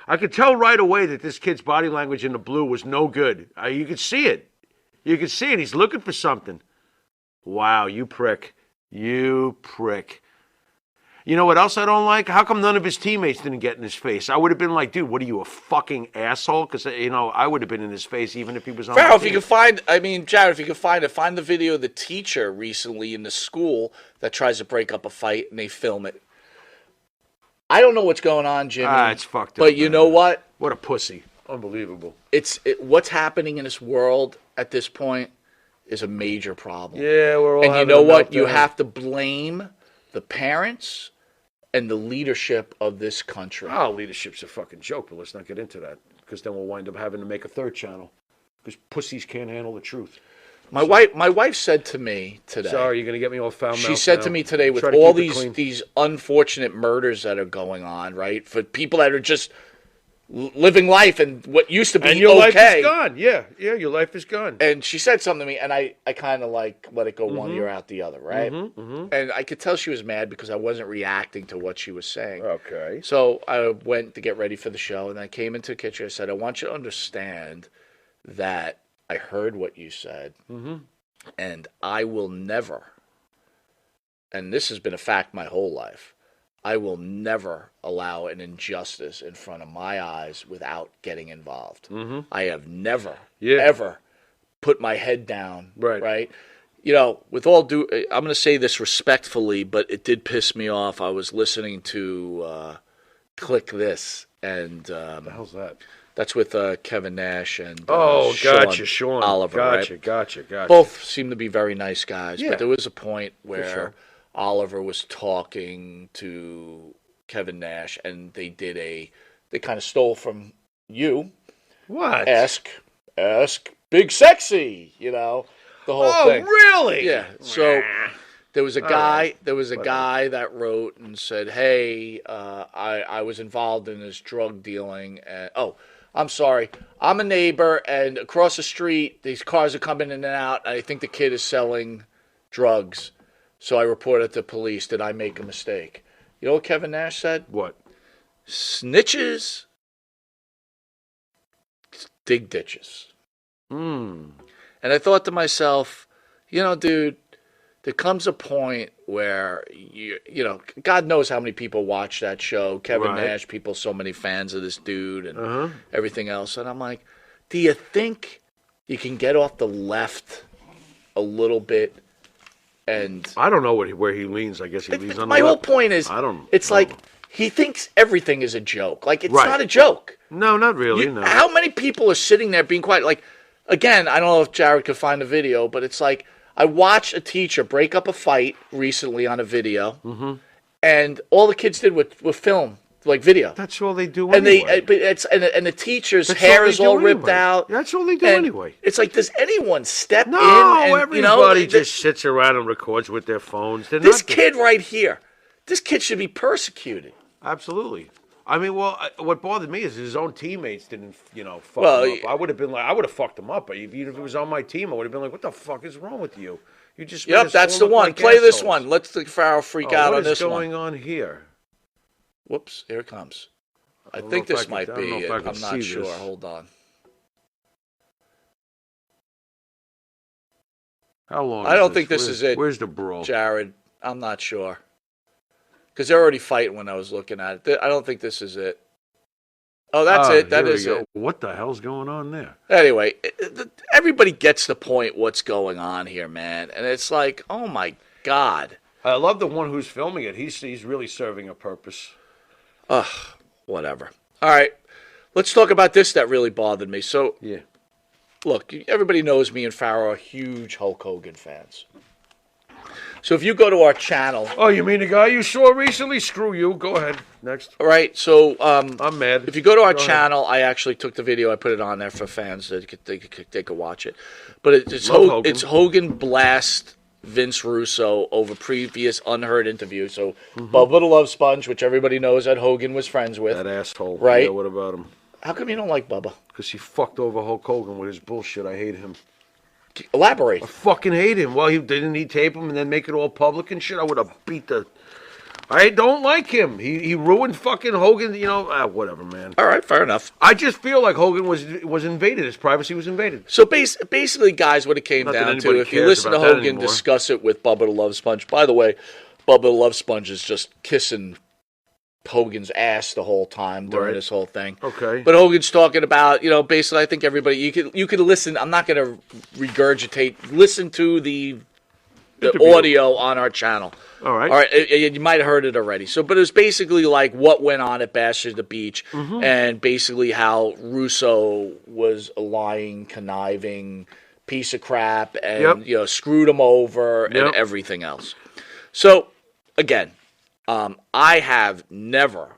I could tell right away that this kid's body language in the blue was no good. You could see it. You could see it. He's looking for something. Wow, you prick. You prick. You know what else I don't like? How come none of his teammates didn't get in his face? I would have been like, dude, what are you, a fucking asshole? Because, I would have been in his face even if he was on Pharaoh, my if you team. Jared, if you can find it, find the video of the teacher recently in the school that tries to break up a fight and they film it. I don't know what's going on, Jimmy. It's fucked up. But you know what? What a pussy. Unbelievable. What's happening in this world at this point is a major problem. Yeah, we're all And you having know a what? You meltdown. have to blame the parents and the leadership of this country. Oh, leadership's a fucking joke, but let's not get into that because then we'll wind up having to make a third channel because pussies can't handle the truth. My wife said to me today. Sorry, you're gonna get me all foul She mouthed said now. to me today, with Try to all keep it clean. these unfortunate murders that are going on, right? For people that are just living life and what used to be and your okay. life is gone. Yeah, your life is gone. And she said something to me, and I kind of like let it go one ear out the other, right? And I could tell she was mad because I wasn't reacting to what she was saying. Okay. So I went to get ready for the show, and I came into the kitchen. I said, I want you to understand that I heard what you said, and I will never, and this has been a fact my whole life, I will never allow an injustice in front of my eyes without getting involved. I have never, ever put my head down, right? You know, with all due, I'm going to say this respectfully, but it did piss me off. I was listening to Click This, and What the hell's that? that's with Kevin Nash and Gotcha, Sean. Oliver. Gotcha, right? gotcha. Both seem to be very nice guys, Yeah. but there was a point where sure. Oliver was talking to Kevin Nash, and they kind of stole from you. What? Ask Big Sexy, the whole thing. Really? Yeah. So there was a guy. There was a guy that wrote and said, "Hey, I was involved in this drug dealing. And, I'm sorry. I'm a neighbor, and across the street, these cars are coming in and out. I think the kid is selling drugs. So I reported to police. Did I make a mistake?" You know what Kevin Nash said? What? Snitches dig ditches. And I thought to myself, dude, there comes a point where God knows how many people watch that show. Kevin Nash, people, so many fans of this dude and everything else. And I'm like, do you think you can get off the left a little bit? And I don't know where he leans. I guess he leans on the my whole left. point is, I don't. It's like he thinks everything is a joke. Like it's Right. not a joke. No, not really. No. How many people are sitting there being quiet? Like, again, I don't know if Jared could find a video, but it's like I watched a teacher break up a fight recently on a video, and all the kids did was film, like video. That's all they do And anyway. and the teacher's That's hair all is they all do ripped anyway. out. That's all they do And anyway. It's like, does anyone step in? No, And, everybody just sits around and records with their phones. They're this not- kid right here, this kid should be persecuted. Absolutely. I mean, what bothered me is his own teammates didn't, fuck Well, him up. I would have been like, I would have fucked him up. But even if it was on my team, I would have been like, what the fuck is wrong with you? You just made Yep, us that's all the look one. like Play this assholes. one. Let's the Pharaoh freak out What on is this going one. on here? Whoops, here it comes. I don't think know if this I might can- I don't know be if it. I can I'm not see sure. this. Hold on. How long? I don't is think this Where's- is it, Where's the brawl? Jared, I'm not sure. Because they're already fighting when I was looking at it. I don't think this is it. Oh, that's it. That here we is go. it. What the hell's going on there? Anyway, everybody gets the point what's going on here, man. And it's like, oh my God. I love the one who's filming it. He's really serving a purpose. Ugh, whatever. All right. Let's talk about this that really bothered me. So, Yeah. look, everybody knows me and Pharaoh are huge Hulk Hogan fans. So if you go to our channel, Oh, you mean the guy you saw recently? Screw you. Go ahead. Next. all right, so I'm mad. if you go to our Go ahead. channel, I actually took the video, I put it on there for fans that they could watch it. But it's Love Hogan. Hogan Blast Vince Russo over previous unheard interviews. So Bubba the Love Sponge, which everybody knows that Hogan was friends with. That asshole. Right? Yeah, what about him? How come you don't like Bubba? Because he fucked over Hulk Hogan with his bullshit. I hate him. Elaborate. I fucking hate him. Well, didn't he tape him and then make it all public and shit? I would have beat the... I don't like him. He ruined fucking Hogan, whatever, man. All right, fair enough. I just feel like Hogan was invaded. His privacy was invaded. So basically, guys, what it came Not that down to, anybody if you cares listen to about that Hogan anymore. discuss it with Bubba the Love Sponge, by the way, Bubba the Love Sponge is just kissing Hogan's ass the whole time during this whole thing. Okay. But Hogan's talking about, basically, I think everybody, you could listen. I'm not going to regurgitate. Listen to the Interview. audio on our channel. All right. All right. You might have heard it already. So, but it was basically like what went on at Bash at the Beach, and basically how Russo was a lying, conniving piece of crap, and screwed him over and everything else. So, again, I have never,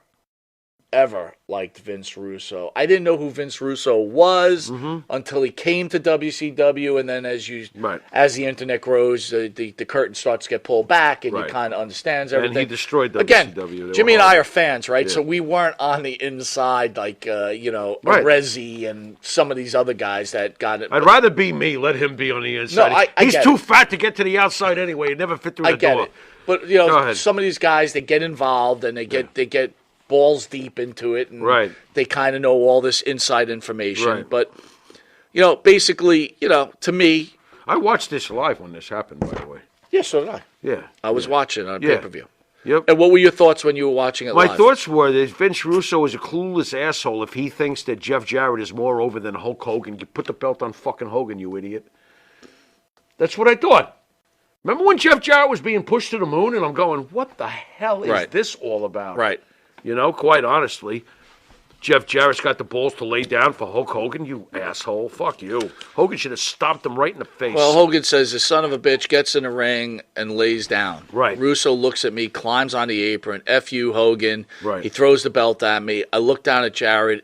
ever liked Vince Russo. I didn't know who Vince Russo was until he came to WCW, and then as the internet grows, the curtain starts to get pulled back, and you kind of understands everything. And he destroyed WCW. Again, Jimmy and I are fans, right? Yeah. So we weren't on the inside like, Rezzy and some of these other guys that got it. I'd rather be me. Let him be on the inside. No, He's too fat to get to the outside anyway. He'd never fit through the door. I get it. But, some of these guys, they get involved, and they get balls deep into it, and they kind of know all this inside information. Right. But, basically, to me... I watched this live when this happened, by the way. Yeah, so did I. Yeah. I was watching on pay-per-view. Yep. And what were your thoughts when you were watching it live? My thoughts were that Vince Russo is a clueless asshole if he thinks that Jeff Jarrett is more over than Hulk Hogan. You put the belt on fucking Hogan, you idiot. That's what I thought. Remember when Jeff Jarrett was being pushed to the moon, and I'm going, what the hell is this all about? Right. Quite honestly, Jeff Jarrett's got the balls to lay down for Hulk Hogan, you asshole. Fuck you. Hogan should have stomped him right in the face. Well, Hogan says the son of a bitch gets in the ring and lays down. Right. Russo looks at me, climbs on the apron. F you, Hogan. Right. He throws the belt at me. I look down at Jarrett.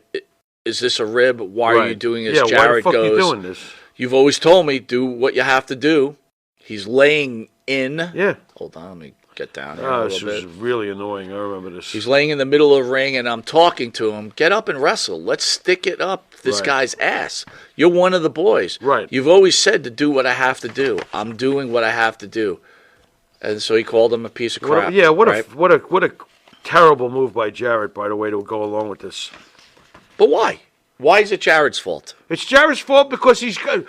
Is this a rib? Why are you doing this? Yeah, Jarrett why the fuck goes, are you doing this? You've always told me, do what you have to do. He's laying in. Yeah. Hold on, let me get down here a This little was bit. really annoying. I remember this. He's laying in the middle of the ring, and I'm talking to him. Get up and wrestle. Let's stick it up this guy's ass. You're one of the boys. Right. You've always said to do what I have to do. I'm doing what I have to do. And so he called him a piece of crap. What a terrible move by Jarrett, by the way, to go along with this. But why? Why is it Jarrett's fault? It's Jarrett's fault because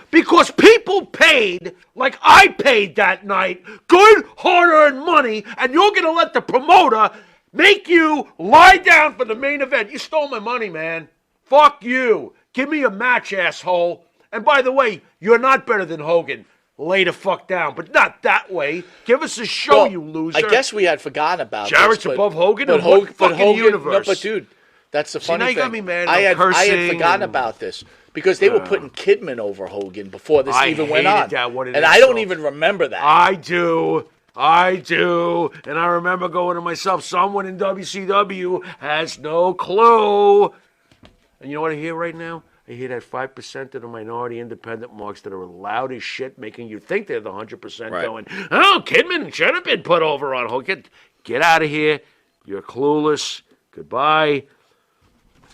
because people paid like I paid that night, good hard-earned money, and you're gonna let the promoter make you lie down for the main event. You stole my money, man. Fuck you. Give me a match, asshole. And by the way, you're not better than Hogan. Lay the fuck down, but not that way. Give us a show, you loser. I guess we had forgotten about Jarrett's this, above Hogan but in what fucking Hogan, universe? No, but dude, that's the funny now you thing. got me, man. I had Cursing forgotten about this because they were putting Kidman over Hogan before this even went on. That, what an and I don't even remember that. I do. And I remember going to myself, someone in WCW has no clue. And you know what I hear right now? I hear that 5% of the minority independent marks that are loud as shit, making you think they're the 100% going, oh, Kidman should have been put over on Hogan. Get out of here. You're clueless. Goodbye.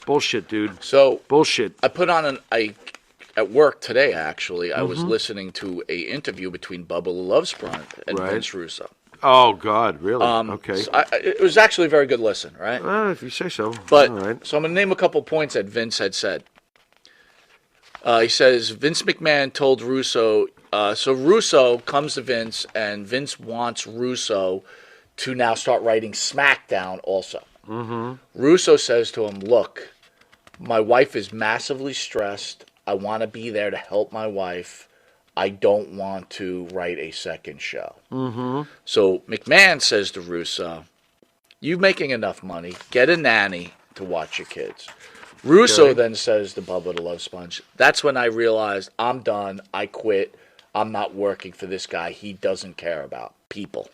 Bullshit, dude. So bullshit. I put on at work today. Actually, I was listening to a interview between Bubba the Love Sponge and Vince Russo. Oh God, really? Okay. So it was actually a very good listen, right? If you say so. But all right. So I'm going to name a couple points that Vince had said. He says Vince McMahon told Russo. So Russo comes to Vince, and Vince wants Russo to now start writing SmackDown also. Mm-hmm. Russo says to him, look, my wife is massively stressed. I want to be there to help my wife. I don't want to write a second show. Mm-hmm. So McMahon says to Russo, you're making enough money. Get a nanny to watch your kids. Russo then says to Bubba the Love Sponge, that's when I realized I'm done. I quit. I'm not working for this guy. He doesn't care about people.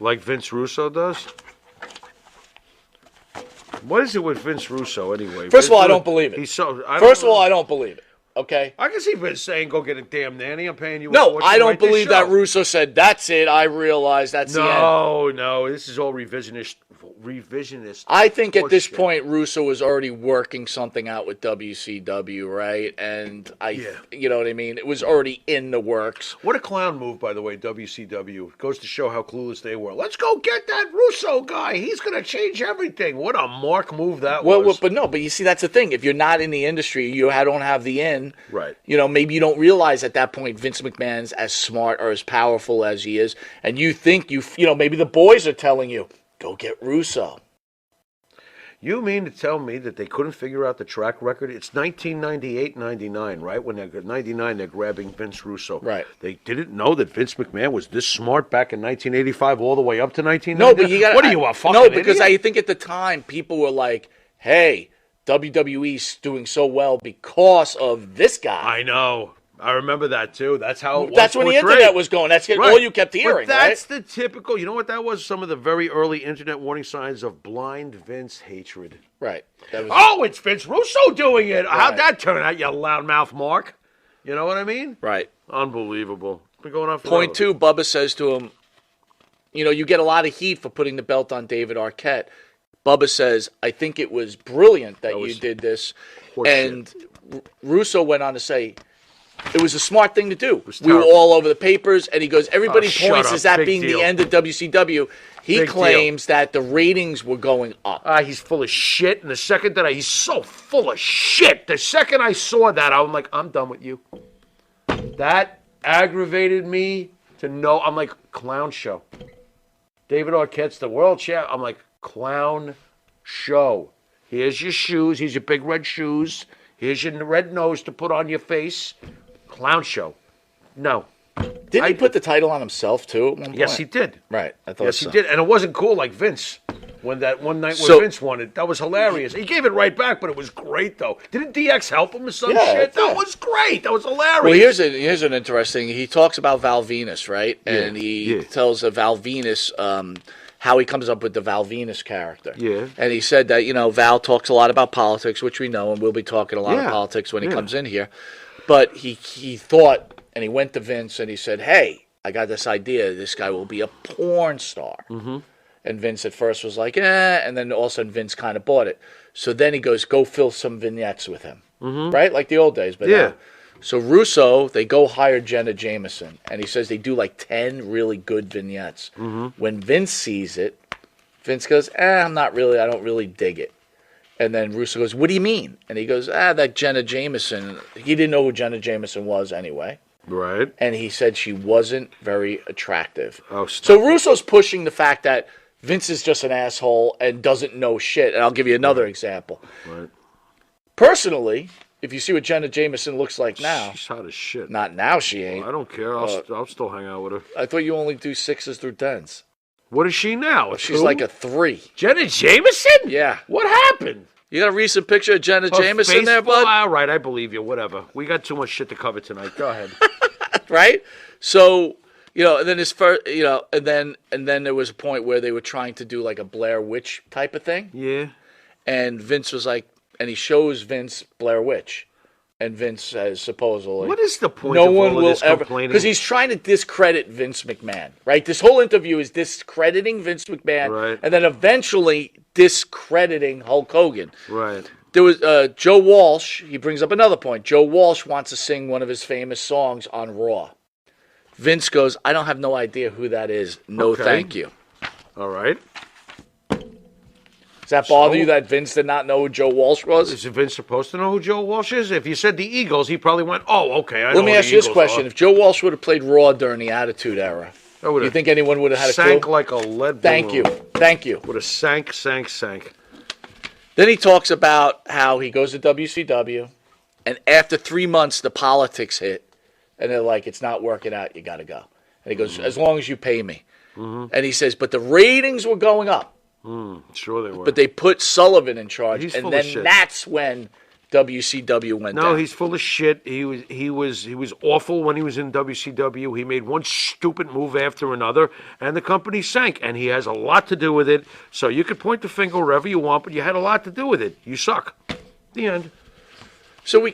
Like Vince Russo does? What is it with Vince Russo anyway? First of all, I don't believe it. I don't believe it. Okay. I can see Vince saying, "Go get a damn nanny. I'm paying you." No, I don't this believe show." that Russo said, "That's it. I realize that's the end." No, this is all revisionist. I think at this horseshit. point, Russo was already working something out with WCW, right? And you know what I mean? It was already in the works. What a clown move, by the way, WCW. Goes to show how clueless they were. Let's go get that Russo guy. He's going to change everything. What a mark move that was. But you see, that's the thing. If you're not in the industry, you don't have the in. Right. You know, maybe you don't realize at that point Vince McMahon's as smart or as powerful as he is. And you think, maybe the boys are telling you, go get Russo. You mean to tell me that they couldn't figure out the track record? It's 1998-99, right? When they're 99, they're grabbing Vince Russo. Right. They didn't know that Vince McMahon was this smart back in 1985 all the way up to 1999? No, but you got What are you, a fucking No, because idiot? I think at the time people were like, hey, WWE's doing so well because of this guy. I know. I remember that, too. That's how it was That's when the portrayed. internet was going. That's all you kept hearing, but that's right? the typical, you know what that was? Some of the very early internet warning signs of blind Vince hatred. Right. That was, Oh, it's Vince Russo doing it. How'd Right. that turn out, you loudmouth Mark? You know what I mean? right. Unbelievable. It's been going on for Point two, Bubba says to him, you get a lot of heat for putting the belt on David Arquette. Bubba says, I think it was brilliant that you did this. horseshit. And Russo went on to say, it was a smart thing to do. We were terrible. all over the papers, and he goes, everybody shut points up. as that Big being deal. the end of WCW. He Big claims that the ratings were going up. He's full of shit. And the second that he's so full of shit. The second I saw that, I'm like, I'm done with you. That aggravated me to know. I'm like, clown show. David Arquette's the world champ. I'm like, clown show. Here's your shoes. Here's your big red shoes. Here's your red nose to put on your face. Clown show. No. Didn't he put the title on himself, too, at one point? Yes, he did. Right. I thought Yes, so. he did. And it wasn't cool like Vince. When that one night where So- Vince won it, that was hilarious. He gave it right back, but it was great, though. Didn't DX help him or some Yeah, shit? yeah. That was great. That was hilarious. Well, here's an interesting. He talks about Val Venus, right? And he tells Val Venus how he comes up with the Val Venus character. Yeah. And he said that Val talks a lot about politics, which we know, and we'll be talking a lot of Yeah. politics when he Yeah. comes in here. But he thought, and he went to Vince and he said, "Hey, I got this idea. This guy will be a porn star." Mm-hmm. And Vince at first was like, and then all of a sudden Vince kind of bought it. So then he goes, go fill some vignettes with him. Mm-hmm. Right? Like the old days. But Yeah. now. So Russo, they go hire Jenna Jameson. And he says they do like 10 really good vignettes. Mm-hmm. When Vince sees it, Vince goes, I don't really dig it. And then Russo goes, what do you mean? And he goes, that Jenna Jameson. He didn't know who Jenna Jameson was anyway. Right. And he said she wasn't very attractive. Oh, stop. So Russo's pushing the fact that Vince is just an asshole and doesn't know shit. And I'll give you another example. Right. Personally, if you see what Jenna Jameson looks like now, She's hot as shit. not now she ain't. I don't care. I'll still hang out with her. I thought you only do 6s through 10s. What is she now? She's Two? like a 3. Jenna Jameson? Yeah. What happened? You got a recent picture of Jenna Her Jameson face- there, bud? All right, I believe you. Whatever. We got too much shit to cover tonight. Go ahead. Right? So, and then his first, and then there was a point where they were trying to do like a Blair Witch type of thing. Yeah. And Vince was like, and he shows Vince Blair Witch. And Vince says, supposedly, What is the point no of one all of will this ever, complaining? because he's trying to discredit Vince McMahon, right? This whole interview is discrediting Vince McMahon, Right. and then eventually discrediting Hulk Hogan. Right. There was Joe Walsh. He brings up another point. Joe Walsh wants to sing one of his famous songs on Raw. Vince goes, I don't have no idea who that is. No, Okay. thank you. All right. Does that bother you that Vince did not know who Joe Walsh was? Is Vince supposed to know who Joe Walsh is? If you said the Eagles, he probably went, oh, okay, I know Let me who ask the you this Eagles question. are. If Joe Walsh would have played Raw during the Attitude Era, I would've you think anyone would have had a sank clue? like a lead Thank you. balloon. Thank you. Would have sank. Then he talks about how he goes to WCW, and after 3 months, the politics hit, and they're like, it's not working out, you got to go. And he goes, as long as you pay me. And he says, but the ratings were going up. Sure they were. But they put Sullivan in charge, He's and full of then shit. that's when WCW went down. No, he's full of shit. He was awful when he was in WCW. He made one stupid move after another, and the company sank. And he has a lot to do with it. So you could point the finger wherever you want, but you had a lot to do with it. You suck. The end. So you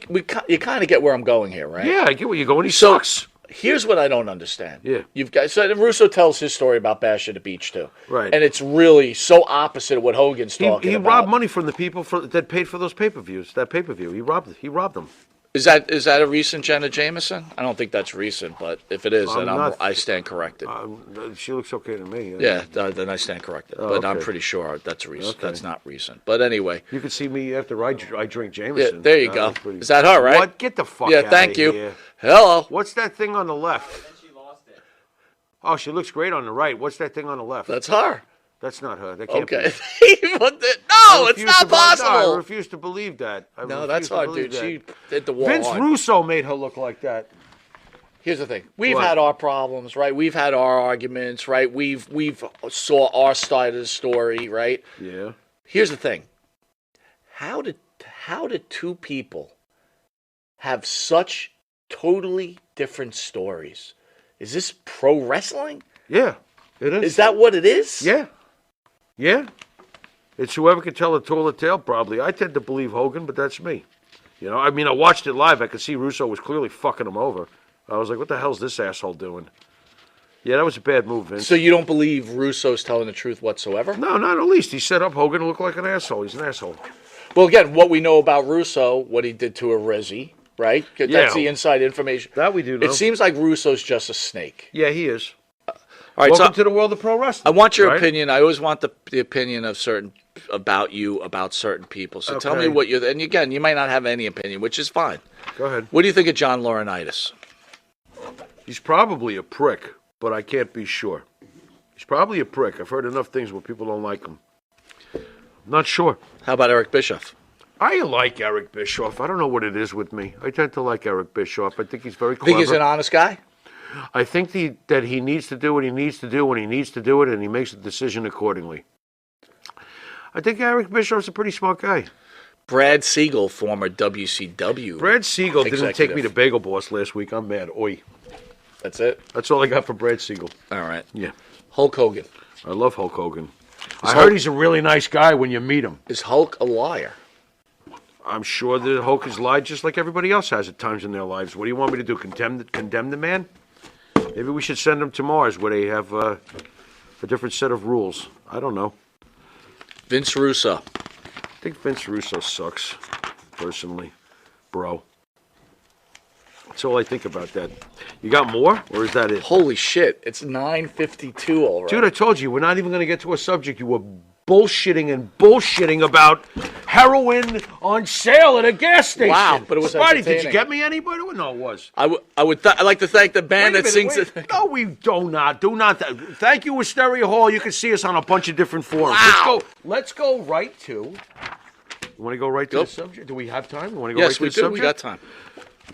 kind of get where I'm going here, right? Yeah, I get where you're going. He So sucks. here's what I don't understand. Yeah. You've got so Russo tells his story about Bash at the Beach too, Right. And it's really so opposite of what Hogan's talking He about. robbed money from the people that paid for those pay-per-views. That pay-per-view, he robbed them. Is that a recent Jenna Jameson? I don't think that's recent, but if it is, then I stand corrected. She looks okay to me. Yeah, then I stand corrected. But I'm okay. pretty sure that's recent. Okay. That's not recent. But anyway. You can see me after I drink Jameson. Yeah, there you go. Is that her, right? What? Get the fuck Yeah, out thank of you. here. Hello. What's that thing on the left? She lost it. Oh, she looks great on the right. What's that thing on the left? That's her. That's not her. That can't Okay. be. No, it's not I possible. refuse to believe that. No, that's her, dude. She did the wall. Vince hard. Russo made her look like that. Here's the thing. We've What? had our problems, right? We've had our arguments, right? We've saw our side of the story, right? Yeah. Here's the thing. How did two people have such totally different stories? Is this pro wrestling? Yeah, it is. Is that what it is? Yeah. Yeah. It's whoever can tell a taller tale, probably. I tend to believe Hogan, but that's me. You know, I mean, I watched it live. I could see Russo was clearly fucking him over. I was like, what the hell's this asshole doing? Yeah, that was a bad move, Vince. So you don't believe Russo's telling the truth whatsoever? No, not at least. He set up Hogan to look like an asshole. He's an asshole. Well, again, what we know about Russo, what he did to Arezzi, right? That's Yeah. the inside information. That we do know. It seems like Russo's just a snake. Yeah, he is. All right, Welcome so to the world of pro wrestling. I want your right? opinion. I always want the opinion of about certain people. So tell me Okay. what you're. And again, you might not have any opinion, which is fine. Go ahead. What do you think of John Laurinaitis? He's probably a prick, but I can't be sure. He's probably a prick. I've heard enough things where people don't like him. I'm not sure. How about Eric Bischoff? I like Eric Bischoff. I don't know what it is with me. I tend to like Eric Bischoff. I think he's very clever. Think he's an honest guy? I think that he needs to do what he needs to do when he needs to do it, and he makes a decision accordingly. I think Eric Bischoff's a pretty smart guy. Brad Siegel, former WCW. Brad Siegel didn't take executive. me to Bagel Boss last week. I'm mad. Oi. That's it? That's all I got for Brad Siegel. All right. Yeah. Hulk Hogan. I love Hulk Hogan. I Hulk- heard he's a really nice guy when you meet him. Is Hulk a liar? I'm sure that Hulk has lied just like everybody else has at times in their lives. What do you want me to do? Condemn the man? Maybe we should send him to Mars where they have a different set of rules. I don't know. Vince Russo. I think Vince Russo sucks, personally, bro. That's all I think about that. You got more, or is that it? Holy shit. It's 9:52 already. Dude, I told you, we're not even going to get to a subject. You were bullshitting about heroin on sale at a gas station. Wow, but it was Spidey, did you entertaining. get me anybody? No, it was. I'd like to thank the band Wait a that minute, sings wait. it. No, we do not. Thank you, Wisteria Hall. You can see us on a bunch of different forums. Wow. Let's go right to. You want to go right to Go. the subject? Do we have time? You want to go right Yes, to we the do. subject? We got time.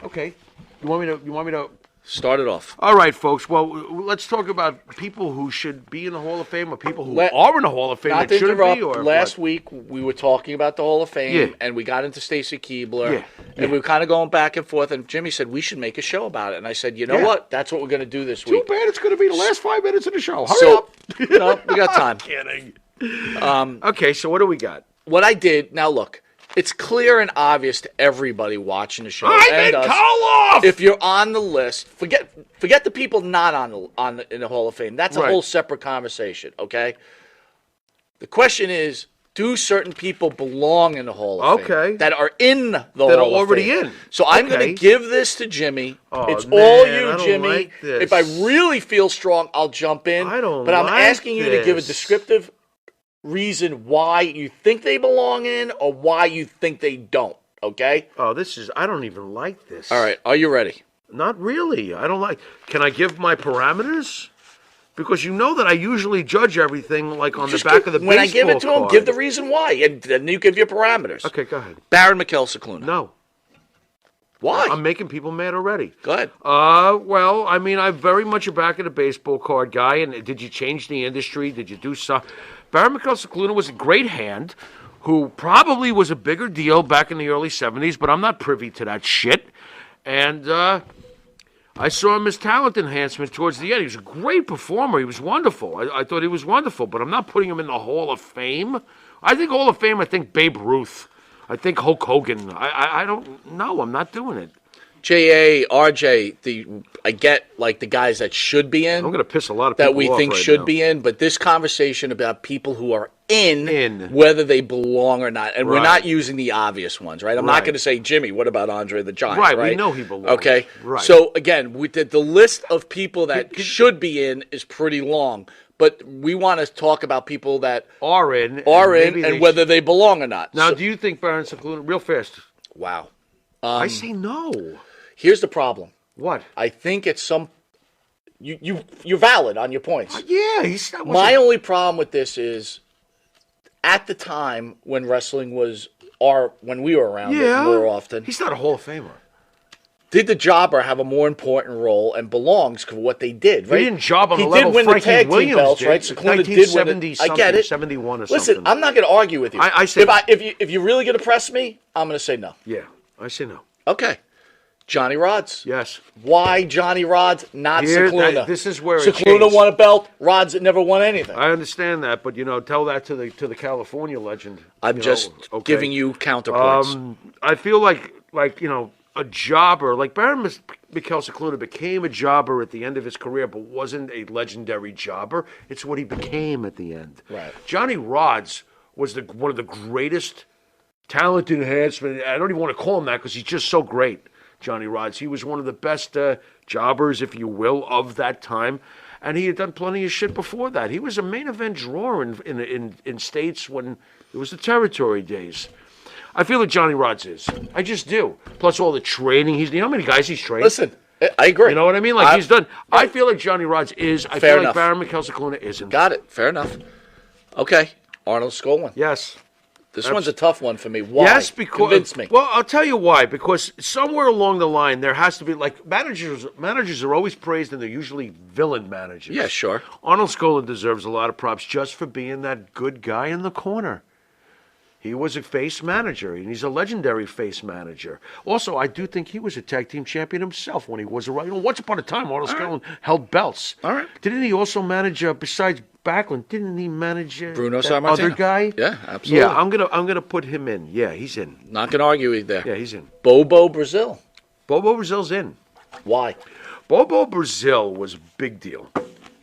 Okay. You want me to? Start it off. All right, folks. Well, let's talk about people who should be in the Hall of Fame, or people who are in the Hall of Fame Not that to shouldn't interrupt, be. Or last what? week we were talking about the Hall of Fame, Yeah. and we got into Stacy Keibler, Yeah, and we were kind of going back and forth, and Jimmy said, we should make a show about it. And I said, you know Yeah. what? That's what we're going to do this Too week. bad it's going to be the last 5 minutes of the show. Hurry So, up. no, we got time. Kidding. Okay, so what do we got? What I did, now look, it's clear and obvious to everybody watching the show. I'm and in us, Koloff! if you're on the list, forget the people not in the Hall of Fame. That's a Right. whole separate conversation, okay? The question is, do certain people belong in the Hall of Okay. Fame that are in the That are Hall of already Fame? in. So I'm Okay. going to give this to Jimmy. Oh, it's man, all I you, don't Jimmy. like this. If I really feel strong, I'll jump in. I don't But I'm like asking you to give a this. descriptive reason why you think they belong in or why you think they don't, okay? Oh, I don't even like this. All right, are you ready? Not really. I don't like. Can I give my parameters? Because you know that I usually judge everything like on Just the back give- of the when baseball I give it to him, card. give the reason why, and then you give your parameters. Okay, go ahead. Baron McKellar-Cicluna. No. Why? I'm making people mad already. Go ahead. Well, I mean, I'm very much a back of the baseball card guy. And did you change the industry? Did you do something? Baron McKellar-Cicluna was a great hand who probably was a bigger deal back in the early 70s, but I'm not privy to that shit. And I saw him as talent enhancement towards the end. He was a great performer. He was wonderful. I thought he was wonderful, but I'm not putting him in the Hall of Fame. I think Hall of Fame, I think Babe Ruth. I think Hulk Hogan. I don't know. I'm not doing it. JA, RJ, I get like the guys that should be in. I'm going to piss a lot of people that we off think right should now. be in, but this conversation about people who are in. Whether they belong or not, and we're Right. not using the obvious ones, right? I'm not Right. going to say Jimmy. What about Andre the Giant? Right, Right, we know he belongs. Okay, Right. So again, the list of people that should be in is pretty long, but we want to talk about people that are in, and whether they belong or not. Now, So- do you think Baron Secluded? Real fast. wow. I say no. Here's the problem. What? I think it's some. You're valid on your points. Yeah, he's not. My only problem with this is, at the time when wrestling was when we were around it more often, He's not a Hall of Famer. did the jobber have a more important role and belongs for what they did? Right? He didn't job on he the level did win Frankie the tag Williams team belts, did. right? Secluded did win 1970 it. I get it. 71 or Listen, something. I'm not going to argue with you. I say if you're really going to press me, I'm going to say no. Yeah, I say no. Okay, Johnny Rods. Yes. Why Johnny Rods, not Cicluna? This is where it Cicluna changed. won a belt. Rods never won anything. I understand that, but tell that to the California legend. I'm just giving you counterpoints. I feel like a jobber, like Baron Mikel Cicluna became a jobber at the end of his career, but wasn't a legendary jobber. It's what he became at the end. Right. Johnny Rods was one of the greatest talented enhancement. I don't even want to call him that because he's just so great. Johnny Rods. He was one of the best jobbers, if you will, of that time. And he had done plenty of shit before that. He was a main event drawer in states when it was the territory days. I feel like Johnny Rods is. I just do. Plus all the training. You know how many guys he's trained? Listen, I agree. You know what I mean? Like he's done. I feel like Johnny Rods is. I Fair feel enough. like Baron Mikel Cicluna isn't. Got it. Fair enough. Okay. Arnold Skolin. Yes. This one's a tough one for me. Why? Yes, because Convince me. Well, I'll tell you why. Because somewhere along the line, there has to be managers. Managers are always praised, and they're usually villain managers. Yeah, sure. Arnold Skolin deserves a lot of props just for being that good guy in the corner. He was a face manager, and he's a legendary face manager. Also, I do think he was a tag team champion himself when he was once upon a time, Arnold Skolin held belts. All right. Didn't he also manage, besides Backlund, didn't he manage Bruno that Sammartino. other guy? Yeah, absolutely. Yeah, I'm gonna put him in. Yeah, he's in. Not going to argue with you there. Yeah, he's in. Bobo Brazil. Bobo Brazil's in. Why? Bobo Brazil was a big deal.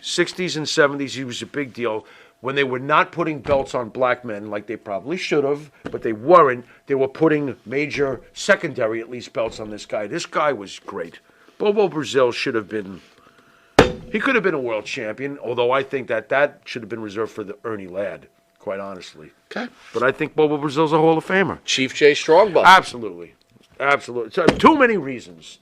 60s and 70s, he was a big deal. When they were not putting belts on black men like they probably should have, but they weren't, they were putting major, secondary at least, belts on this guy. This guy was great. Bobo Brazil should have been, he could have been a world champion, although I think that should have been reserved for the Ernie Ladd, quite honestly. Okay. But I think Bobo Brazil's a Hall of Famer. Chief J Strongbow. Absolutely. Absolutely. So, too many reasons.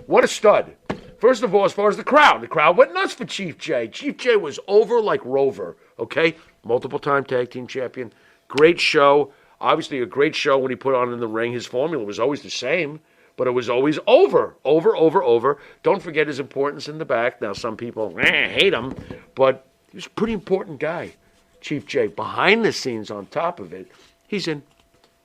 What a stud. First of all, as far as the crowd went nuts for Chief J. Chief J was over like Rover, okay? Multiple-time tag team champion. Great show. Obviously a great show when he put on in the ring. His formula was always the same, but it was always over. Don't forget his importance in the back. Now, some people hate him, but he was a pretty important guy, Chief J. Behind the scenes, on top of it, he's in.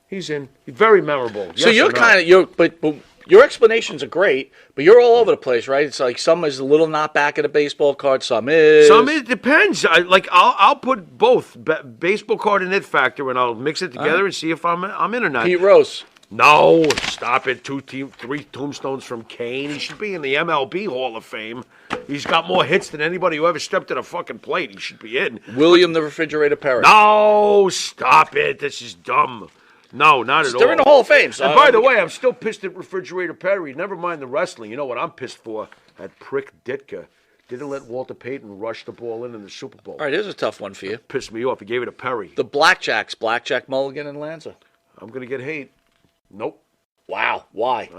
He's very memorable. So Yes you're or no? kind of but your explanations are great, but you're all over the place, right? It's like some is a little not back of the baseball card, some is. It depends. I'll put both baseball card and it factor, and I'll mix it together and see if I'm in or not. Pete Rose. No, stop it. 3 tombstones from Kane. He should be in the MLB Hall of Fame. He's got more hits than anybody who ever stepped to the fucking plate. He should be in. William the Refrigerator Perry. No, stop it. This is dumb. No, not at all. They're in the Hall of Fame. So And by the way, I'm still pissed at Refrigerator Perry. Never mind the wrestling. You know what I'm pissed for? That prick Ditka didn't let Walter Payton rush the ball in the Super Bowl. all right, here's a tough one for you. Pissed me off. He gave it to Perry. The Blackjacks, Blackjack Mulligan and Lanza. I'm going to get hate. Nope. Wow, why?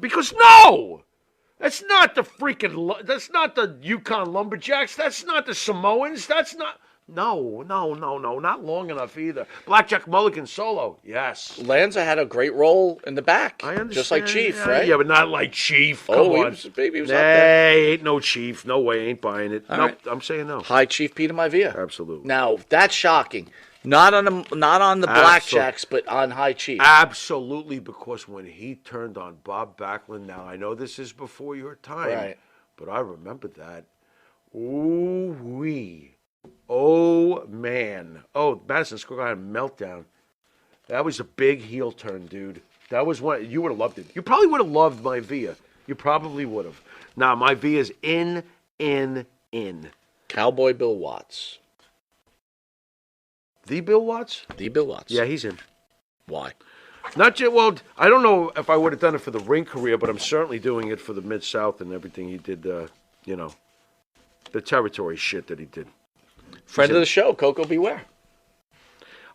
Because no! That's not that's not the Yukon Lumberjacks. That's not the Samoans. That's not... No, not long enough either. Blackjack Mulligan solo, yes. Lanza had a great role in the back. I understand. Just like Chief, yeah, right? Yeah, but not like Chief. Come Oh, on. he was up there. Ain't no Chief. No way, ain't buying it. All Nope, right. I'm saying no. High Chief Peter Maivia. Absolutely. Now, that's shocking. Not on the Blackjacks, but on High Chief. Absolutely, because when he turned on Bob Backlund, now I know this is before your time, Right. but I remember that. Ooh-wee. Oh, man. Oh, Madison Square Garden had a meltdown. That was a big heel turn, dude. That was one. You would have loved it. You probably would have loved my Via. You probably would have. Nah, my Via's in. Cowboy Bill Watts. The Bill Watts? The Bill Watts. Yeah, he's in. Why? Not just, well, I don't know if I would have done it for the ring career, but I'm certainly doing it for the Mid-South and everything he did, you know, the territory shit that he did. Friend of the show, Coco Beware.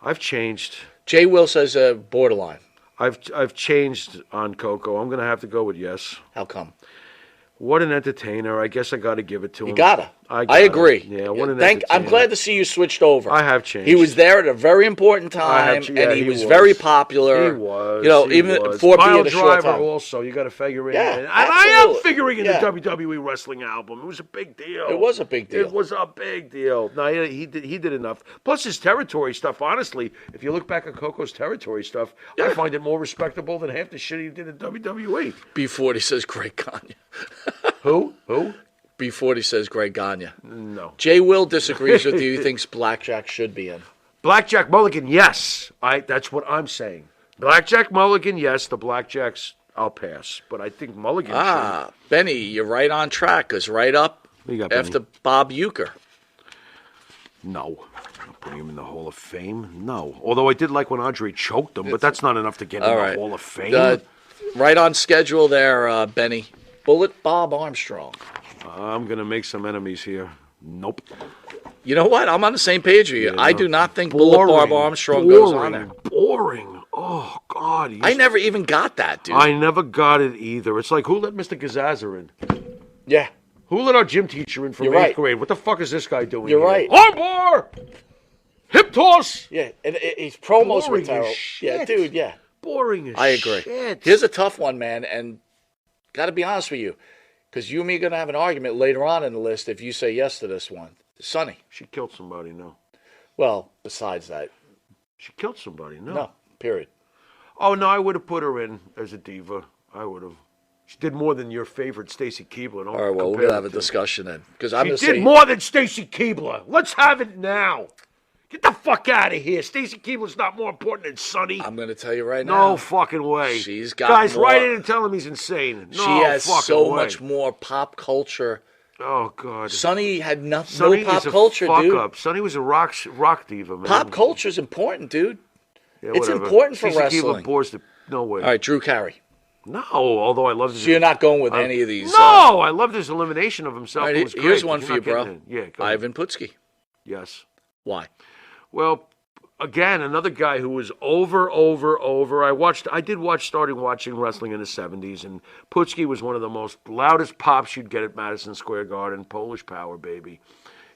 I've changed. Jay Will says borderline. I've changed on Coco. I'm going to have to go with yes. How come? What an entertainer. I guess I got to give it to him. You gotta. I gotta. agree. Yeah, what an I'm entertainer. glad to see you switched over. I have changed. He was there at a very important time, and he was very popular. He was. You know, he even was. for Pile being a short Driver time. also, you got to figure in. Yeah, and I am absolutely. figuring in Yeah. the WWE wrestling album. It was a big deal. It was a big deal. It was a big deal. No, he did enough. Plus his territory stuff. Honestly, if you look back at Coco's territory stuff, I find it more respectable than half the shit he did in WWE. B40 says Greg Gagne. Who? B40 says Greg Gagne. No. Jay Will disagrees with you. He thinks Blackjack should be in. Blackjack Mulligan, yes. That's what I'm saying. Blackjack Mulligan, yes. The Blackjacks, I'll pass. But I think Mulligan should. Benny, you're right on track. Because right up What you got, Benny? after Bob Uecker. No. I'm not putting him in the Hall of Fame. No. Although I did like when Andre choked him, but that's not enough to get in the Hall of Fame. Right on schedule there, Benny. Bullet Bob Armstrong. I'm going to make some enemies here. Nope. You know what? I'm on the same page with you. Yeah, I no. do not think Bullet Bob Armstrong goes on there. Boring. Oh, God. I never even got that, dude. I never got it either. It's like, who let Mr. Gazaza in? Yeah. Who let our gym teacher in from You're 8th right. grade? What the fuck is this guy doing You're here? right. Armbar! Hip toss! Yeah, and his promos Boring were as terrible. shit. Yeah, dude, yeah. Boring as I agree. shit. Here's a tough one, man, and got to be honest with you, because you and me are going to have an argument later on in the list if you say yes to this one. Sonny. She killed somebody, no. Well, besides that, She killed somebody, no. no, period. Oh, no, I would have put her in as a diva. I would have. She did more than your favorite Stacy Keibler. All right, well, we're going to have a discussion then. Because I'm She going to did say, more than Stacy Keibler. Let's have it now. Get the fuck out of here. Stacy Keibler's not more important than Sonny. I'm going to tell you right now. No fucking way. She's got Guys, more- write in and tell him he's insane. No She has fucking so way. much more pop culture. Oh, God. Sonny had no Sonny pop is a culture, fuck dude. up. Sonny was a rock diva, man. Pop culture's important, dude. Yeah, it's whatever. important for Stacy wrestling. Keibler bores the... No way. All right, Drew Carey. No, although I loved his... So you're not going with any of these. No, I loved his elimination of himself. All right, It was here's great, one but for you're you, not bro. getting it. Yeah, go ahead. Ivan Putski. Yes. Why? Well, again, another guy who was over. I did starting watching wrestling in the 70s, and Putski was one of the most loudest pops you'd get at Madison Square Garden. Polish Power, baby.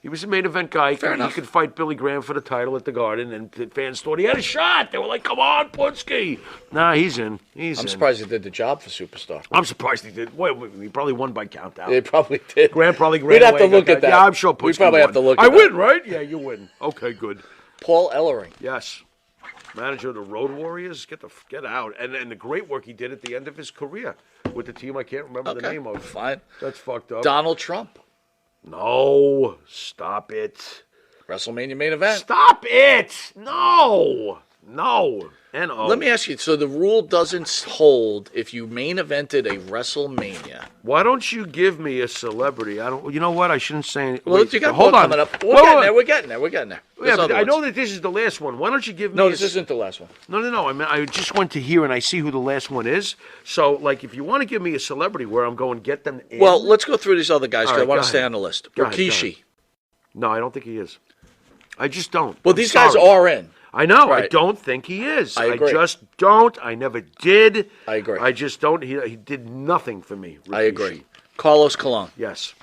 He was a main event guy. Fair He enough. could fight Billy Graham for the title at the Garden, and the fans thought he had a shot. They were like, come on, Putski. Nah, he's in. I'm surprised he did the job for Superstar. I'm surprised he did. Wait, he probably won by countdown. They probably did. Graham probably ran We'd have to away, look got at that. Yeah, I'm sure Putski We probably won. have to look I at that. win, right? Yeah, you win. Okay, good. Paul Ellering. Yes. Manager of the Road Warriors. Get out. And the great work he did at the end of his career with the team I can't remember the name of. Fine. That's fucked up. Donald Trump. No. Stop it. WrestleMania main event. Stop it. No. N-O. Let me ask you, so the rule doesn't hold if you main evented a WrestleMania. Why don't you give me a celebrity? You know what? I shouldn't say anything. Well, you got hold one on. coming up. Wait. We're getting there. Yeah, There's but other I know ones. that this is the last one. Why don't you give me No, this isn't the last one. No. I mean, I just went to here and I see who the last one is. So, like, if you want to give me a celebrity where I'm going, get them in. Well, let's go through these other guys because All I right, want go to stay ahead. on the list. Go ahead, go Rikishi. No, I don't think he is. I just don't. Well, I'm these guys sorry. are in. I know. I Right. don't think he is. I agree. just don't. I never did. I agree. I just don't. He did nothing for me. I Rikishi. agree. Carlos Colon. Yes.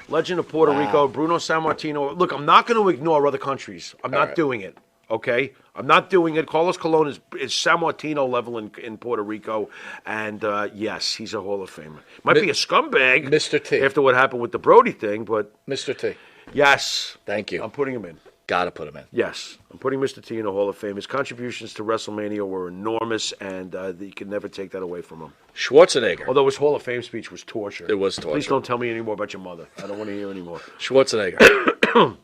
Legend of Puerto Rico, Bruno Sammartino. Look, I'm not going to ignore other countries. I'm not doing it. Okay? I'm not doing it. Carlos Colon is Sammartino level in Puerto Rico. And, yes, he's a Hall of Famer. Might be a scumbag. Mr. T. After what happened with the Brody thing, but Mr. T. yes. Thank you. I'm putting him in. Got to put him in. Yes. I'm putting Mr. T in the Hall of Fame. His contributions to WrestleMania were enormous, and you can never take that away from him. Schwarzenegger. Although his Hall of Fame speech was torture. It was Please torture. don't tell me any more about your mother. I don't want to hear any more. Schwarzenegger.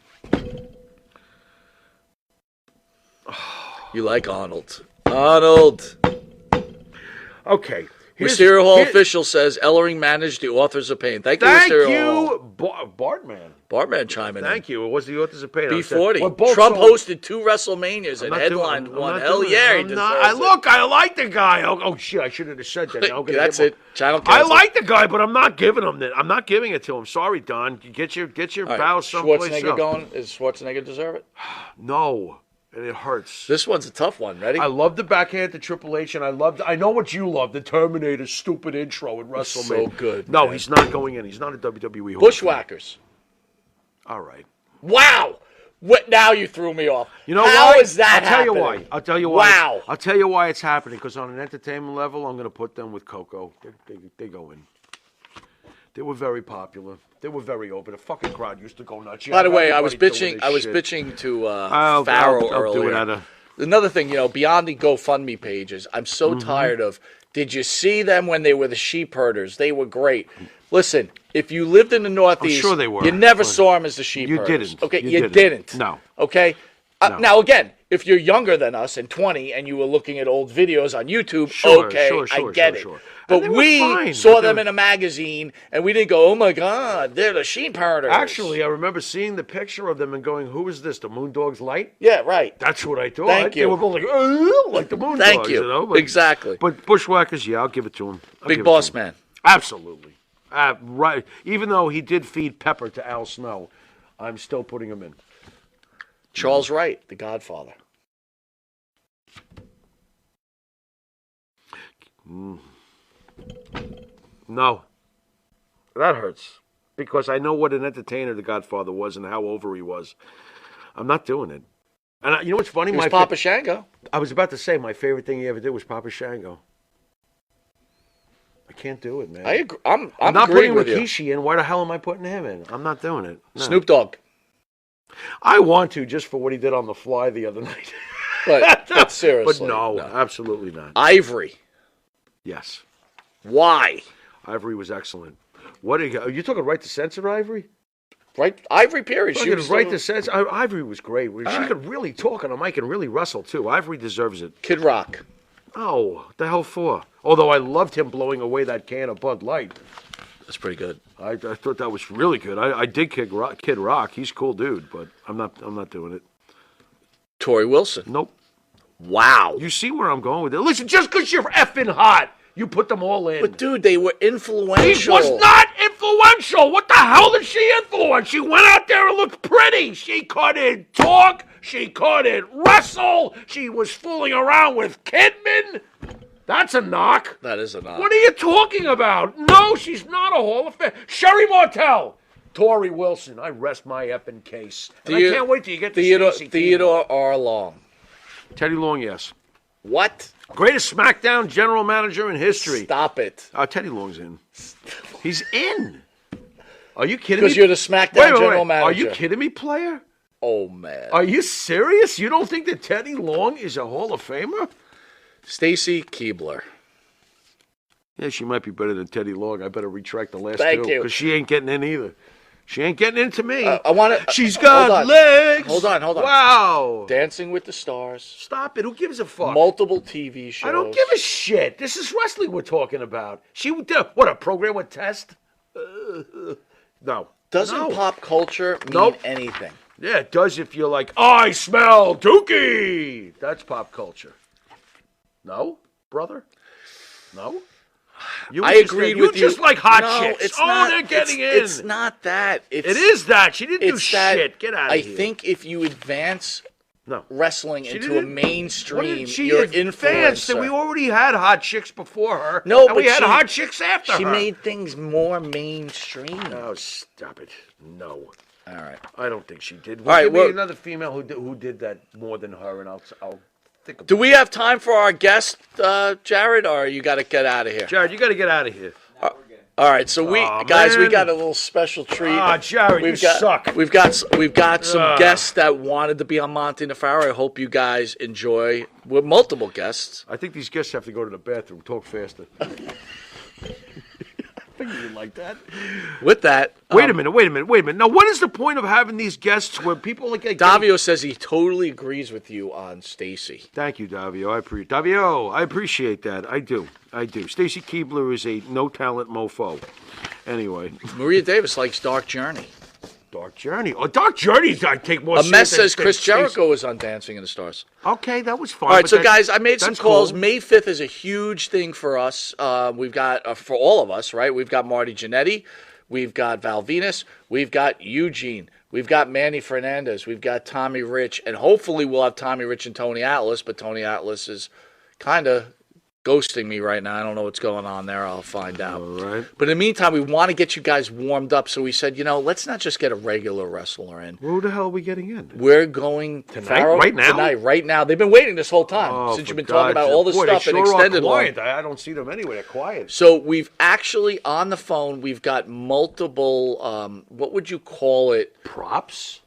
You like Arnold. Arnold. Okay. Mysterio Hall official says Ellering managed the Authors of Pain. Thank you, Mysterio Hall. Bartman. Bartman chiming in. Thank you. It was the Authors of Pain. B40. Trump hosted 2 WrestleManias and headlined one. Hell yeah, he deserves it. I like the guy. Oh shit, I shouldn't have said that. That's it. Channel I cancel. like the guy, but I'm not giving him that. I'm not giving it to him. Sorry, Don. Get your bow someplace Schwarzenegger else. going? Does Schwarzenegger deserve it? No. And it hurts. This one's a tough one. Ready? I love the backhand to Triple H, and I know what you love, the Terminator stupid intro at WrestleMania. So good. No, man. he's not going in. He's not a WWE Hall. Bushwhackers. All right. Wow. What? Now you threw me off. You know How why? is that I'll tell you happening? why. I'll tell you why. Wow. I'll tell you why it's happening. Because on an entertainment level, I'm going to put them with Coco. They go in. They were very popular. They were very open. The fucking crowd used to go nuts. By the way, I was bitching to Pharaoh earlier. Another thing, beyond the GoFundMe pages, I'm so tired of. Did you see them when they were the sheep herders? They were great. Listen, if you lived in the Northeast, sure they were. You never saw them as the sheep herders. You didn't. Okay, you didn't. No. Okay. No. Now again, if you're younger than us and 20 and you were looking at old videos on YouTube, I get it. But we saw them in a magazine and we didn't go, oh my God, they're the sheep herders. Actually, I remember seeing the picture of them and going, who is this, the Moondog's Light? Yeah, right. That's what I thought. Thank you. They were both like the Moondogs. Thank you. But, exactly. But Bushwhackers, yeah, I'll give it to him. Big Boss Man. Absolutely. Right. Even though he did feed pepper to Al Snow, I'm still putting him in. Charles Wright, The Godfather. No. That hurts. Because I know what an entertainer The Godfather was and how over he was. I'm not doing it. And you know what's funny? It was Papa Shango. I was about to say my favorite thing he ever did was Papa Shango. I can't do it, man. I agree. I'm not putting with Rikishi in. Why the hell am I putting him in? I'm not doing it. No. Snoop Dogg. I want to just for what he did on the fly the other night. But seriously. But no, absolutely not. Ivory. Yes. Why? Ivory was excellent. What are you talking right to censor Ivory? Right, Ivory period. She was right to censor. Ivory was great. She could really talk on a mic and really wrestle too. Ivory deserves it. Kid Rock. Oh, what the hell for? Although I loved him blowing away that can of Bud Light. That's pretty good. I thought that was really good. I did Kid Rock. He's a cool dude, but I'm not doing it. Tori Wilson. Nope. Wow. You see where I'm going with it? Listen, just because you're effing hot, you put them all in. But dude, they were influential. He was not influential. What the hell did she influence? She went out there and looked pretty. She couldn't talk. She couldn't wrestle. She was fooling around with Kidman. That's a knock. That is a knock. What are you talking about? No, she's not a Hall of Fame. Sherry Martel. Tori Wilson. I rest my effing case. And I can't wait till you get to Theodore R. Long. Teddy Long, yes. What? Greatest SmackDown general manager in history. Stop it. Teddy Long's in. He's in. Are you kidding me? Because you're the SmackDown general manager. Are you kidding me, player? Oh, man. Are you serious? You don't think that Teddy Long is a Hall of Famer? Stacy Keibler. Yeah, she might be better than Teddy Long. I better retract the last Thank two. you. Because she ain't getting in either. She ain't getting into me. I want to. She's got legs. Hold on. Wow. Dancing with the Stars. Stop it. Who gives a fuck? Multiple TV shows. I don't give a shit. This is wrestling we're talking about. She would do what, a program with Test? No. Doesn't pop culture mean anything? Yeah, it does if you're like, I smell Dookie. That's pop culture. No, brother? No? I agreed with you. You just like hot chicks. They're getting in. It's not that. It is that. She didn't do shit. Get out of here. I think if you advance wrestling into a mainstream, you're an influencer. And we already had hot chicks before her. No, and we had hot chicks after her. She made things more mainstream. Oh, stop it. No. All right. I don't think she did. All right. Give me another female who did that more than her, and I'll think about it. Do we have time for our guest, Jared, or you got to get out of here? Jared, you got to get out of here. All right, so we got a little special treat. Jared, suck. We've got some guests that wanted to be on Monte and Pharaoh. I hope you guys enjoy. With multiple guests. I think these guests have to go to the bathroom. Talk faster. figured you'd like that. With that, Wait a minute. Now, what is the point of having these guests where people like Davio says he totally agrees with you on Stacy. Thank you, Davio. I appreciate that. I do. Stacy Keebler is a no-talent mofo. Anyway. Maria Davis likes Dark Journey. Dark Journey. Oh, Dark Journey's I take more. A mess says Chris Jericho is on Dancing in the Stars. Okay, that was fun. All right, so guys, I made some calls. Cool. May 5th is a huge thing for us. We've got, for all of us, right? We've got Marty Jannetty. We've got Val Venus. We've got Eugene. We've got Manny Fernandez. We've got Tommy Rich. And hopefully we'll have Tommy Rich and Tony Atlas. But Tony Atlas is kind of ghosting me right now. I don't know what's going on there. I'll find out. All right. But in the meantime, we want to get you guys warmed up. So we said, let's not just get a regular wrestler in. Who the hell are we getting in? We're going tonight, Pharaoh, right now. Tonight, right now. They've been waiting this whole time since you've been talking about all this stuff and extended line. I don't see them anyway. They're quiet. So we've actually on the phone. We've got multiple. What would you call it? Props.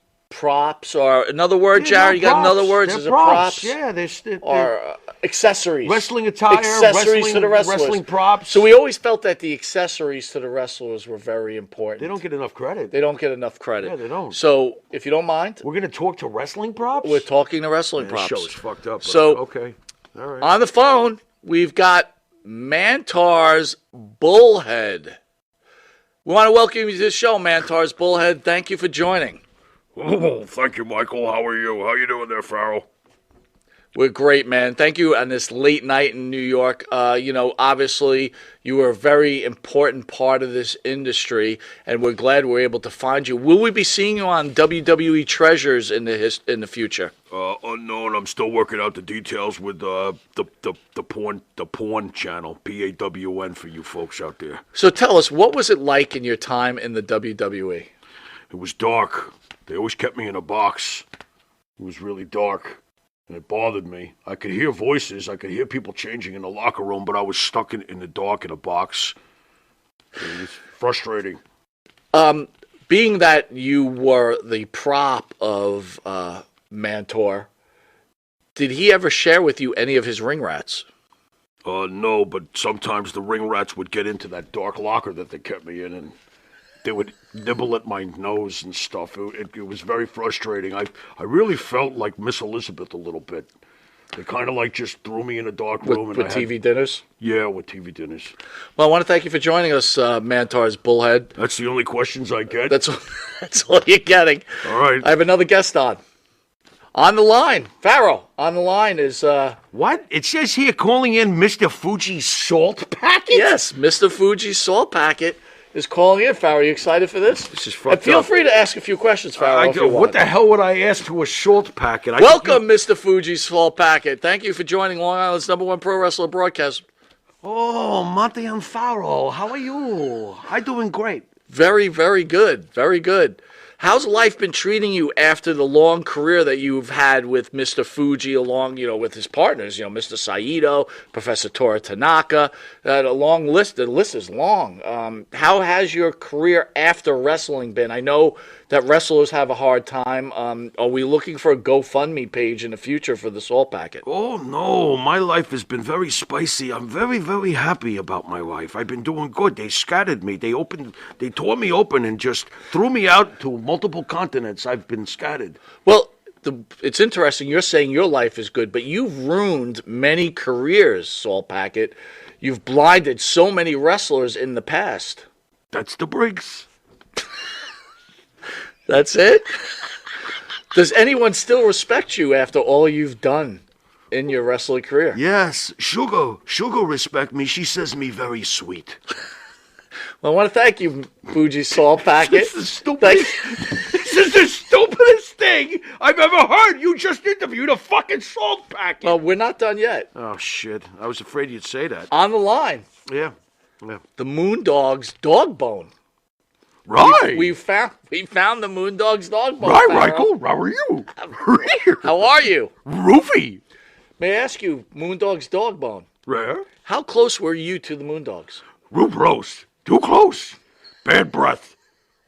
Or another word, Jared? You got another word? Is it props? Yeah, they're or accessories. Wrestling attire, accessories to the wrestlers. Wrestling props. So we always felt that the accessories to the wrestlers were very important. They don't get enough credit. Yeah, they don't. So if you don't mind, we're going to talk to wrestling props? We're talking to wrestling props. The show is fucked up. So, okay. All right. On the phone, we've got Mantar's Bullhead. We want to welcome you to the show, Mantar's Bullhead. Thank you for joining. Oh, thank you, Michael. How are you? How you doing there, Pharaoh? We're great, man. Thank you on this late night in New York. Obviously, you are a very important part of this industry, and we're glad we're able to find you. Will we be seeing you on WWE Treasures in the future? Unknown. I'm still working out the details with the porn channel, PAWN for you folks out there. So tell us, what was it like in your time in the WWE? It was dark. They always kept me in a box. It was really dark, and it bothered me. I could hear voices. I could hear people changing in the locker room, but I was stuck in the dark in a box. It was frustrating. Being that you were the prop of Mantor, did he ever share with you any of his ring rats? No, but sometimes the ring rats would get into that dark locker that they kept me in, and they would nibble at my nose and stuff. It was very frustrating. I really felt like Miss Elizabeth a little bit. They kind of like just threw me in a dark room. With TV dinners? Yeah, with TV dinners. Well, I want to thank you for joining us, Mantar's Bullhead. That's the only questions I get? That's all you're getting. All right. I have another guest on. On the line. Pharaoh, on the line is... What? It says here calling in Mr. Fuji's Salt Packet? Yes, Mr. Fuji's Salt Packet is calling in. Pharaoh, are you excited for this? This is fucked up. Feel free to ask a few questions, Pharaoh, what the hell would I ask to a salt packet? Welcome, Mr. Fuji's Salt Packet. Thank you for joining Long Island's #1 pro wrestler broadcast. Oh, Monte and Pharaoh, how are you? I'm doing great. Very, very good. Very good. How's life been treating you after the long career that you've had with Mr. Fuji along, with his partners, Mr. Saito, Professor Tora Tanaka, a long list. The list is long. How has your career after wrestling been? I know that wrestlers have a hard time. Are we looking for a GoFundMe page in the future for the Salt Packet? Oh, no. My life has been very spicy. I'm very, very happy about my life. I've been doing good. They scattered me. They tore me open and just threw me out to multiple continents. I've been scattered. Well, it's interesting. You're saying your life is good, but you've ruined many careers, Salt Packet. You've blinded so many wrestlers in the past. That's the Briggs. That's it? Does anyone still respect you after all you've done in your wrestling career? Yes. Sugar respect me. She says me very sweet. Well, I want to thank you, Fuji Salt Packet. This is the stupidest thing I've ever heard. You just interviewed a fucking Salt Packet. Well, we're not done yet. Oh, shit. I was afraid you'd say that. On the line. Yeah. The Moondog's dog bone. Right. We found the Moondog's dog bone. Right, Michael. How are you? How are you? Roofy. May I ask you, Moondog's dog bone? Rare. How close were you to the Moondogs? Roof roast. Too close. Bad breath.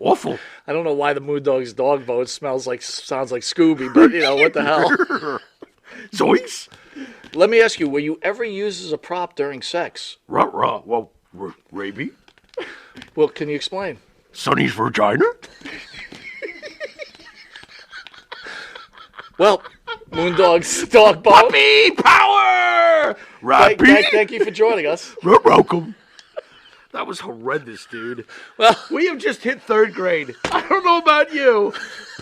Awful. I don't know why the Moondog's dog bone sounds like Scooby, but what the hell? Zoinks. Let me ask you, were you ever used as a prop during sex? Ruh-roh. Well, Raby. Well, can you explain? Sonny's vagina? Well, Moondog's dog bone. Puppy power! Rabbit! Thank you for joining us. You're welcome. That was horrendous, dude. Well, We have just hit 3rd grade. I don't know about you,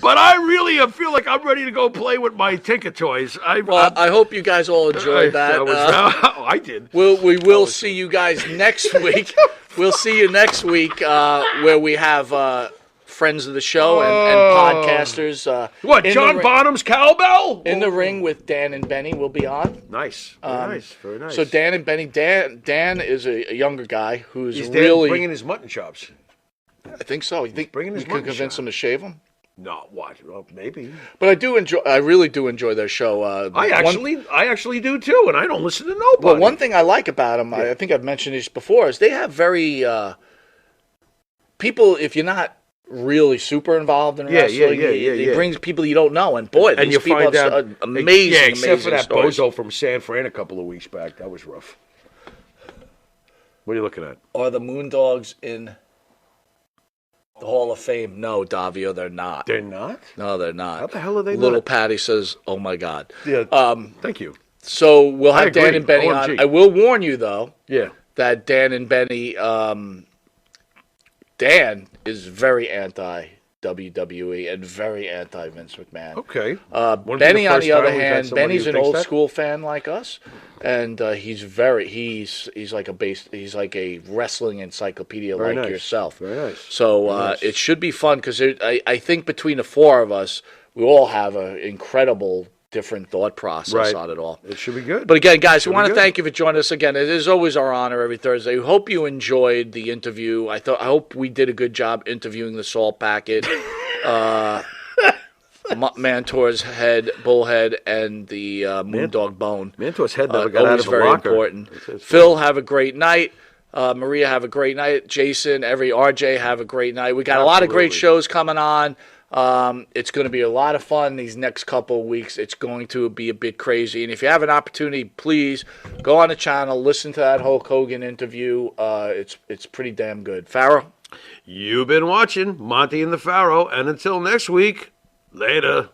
but I really feel like I'm ready to go play with my Tinker toys. I hope you guys all enjoyed that. I did. We will see you guys next week. We'll see you next week where we have friends of the show and podcasters. What, John Bonham's cowbell? In the ring with Dan and Benny will be on. Nice. Very nice. So Dan and Benny, Dan is a younger guy who's He's really bringing his mutton chops. I think so. You think bringing his we could mutton convince chop. him to shave him? No, what? Well, maybe. But I really do enjoy their show. I actually do too, and I don't listen to nobody. Well, one thing I like about them, I think I've mentioned this before, is they have very people. If you're not really super involved in wrestling, it brings people you don't know, and boy, and these you people find have out amazing, except amazing for that stories. bozo from San Fran a couple of weeks back. That was rough. What are you looking at? Are the Moondogs in the Hall of Fame? No, Davio, they're not. They're not? No, they're not. How the hell are they Little not? Patty says, "Oh my God." Yeah. Thank you. So we'll I have Dan agree. and Benny OMG. on. I will warn you though Yeah. that Dan and Benny, Dan is very anti WWE and very anti Vince McMahon. Okay. Benny, on the other hand, Benny's an old school fan like us, and he's like a wrestling encyclopedia Very like nice. yourself. Very nice. So Very nice. it should be fun because I think between the four of us, we all have an incredible different thought process on it all. It should be good. But again, guys, we want to good. thank you for joining us again. It is always our honor every Thursday. We hope you enjoyed the interview. I hope we did a good job interviewing the Salt Packet, Mantor's head, Bullhead, and the Moondog Bone. Mantor's head never got out Always of the very locker. important. It's Phil, have a great night. Maria, have a great night. Jason, RJ, have a great night. We got a lot of great Absolutely. shows coming on. It's going to be a lot of fun these next couple of weeks. It's going to be a bit crazy. And if you have an opportunity, please go on the channel, listen to that Hulk Hogan interview. It's pretty damn good. Pharaoh? You've been watching Monte and the Pharaoh, and until next week, later.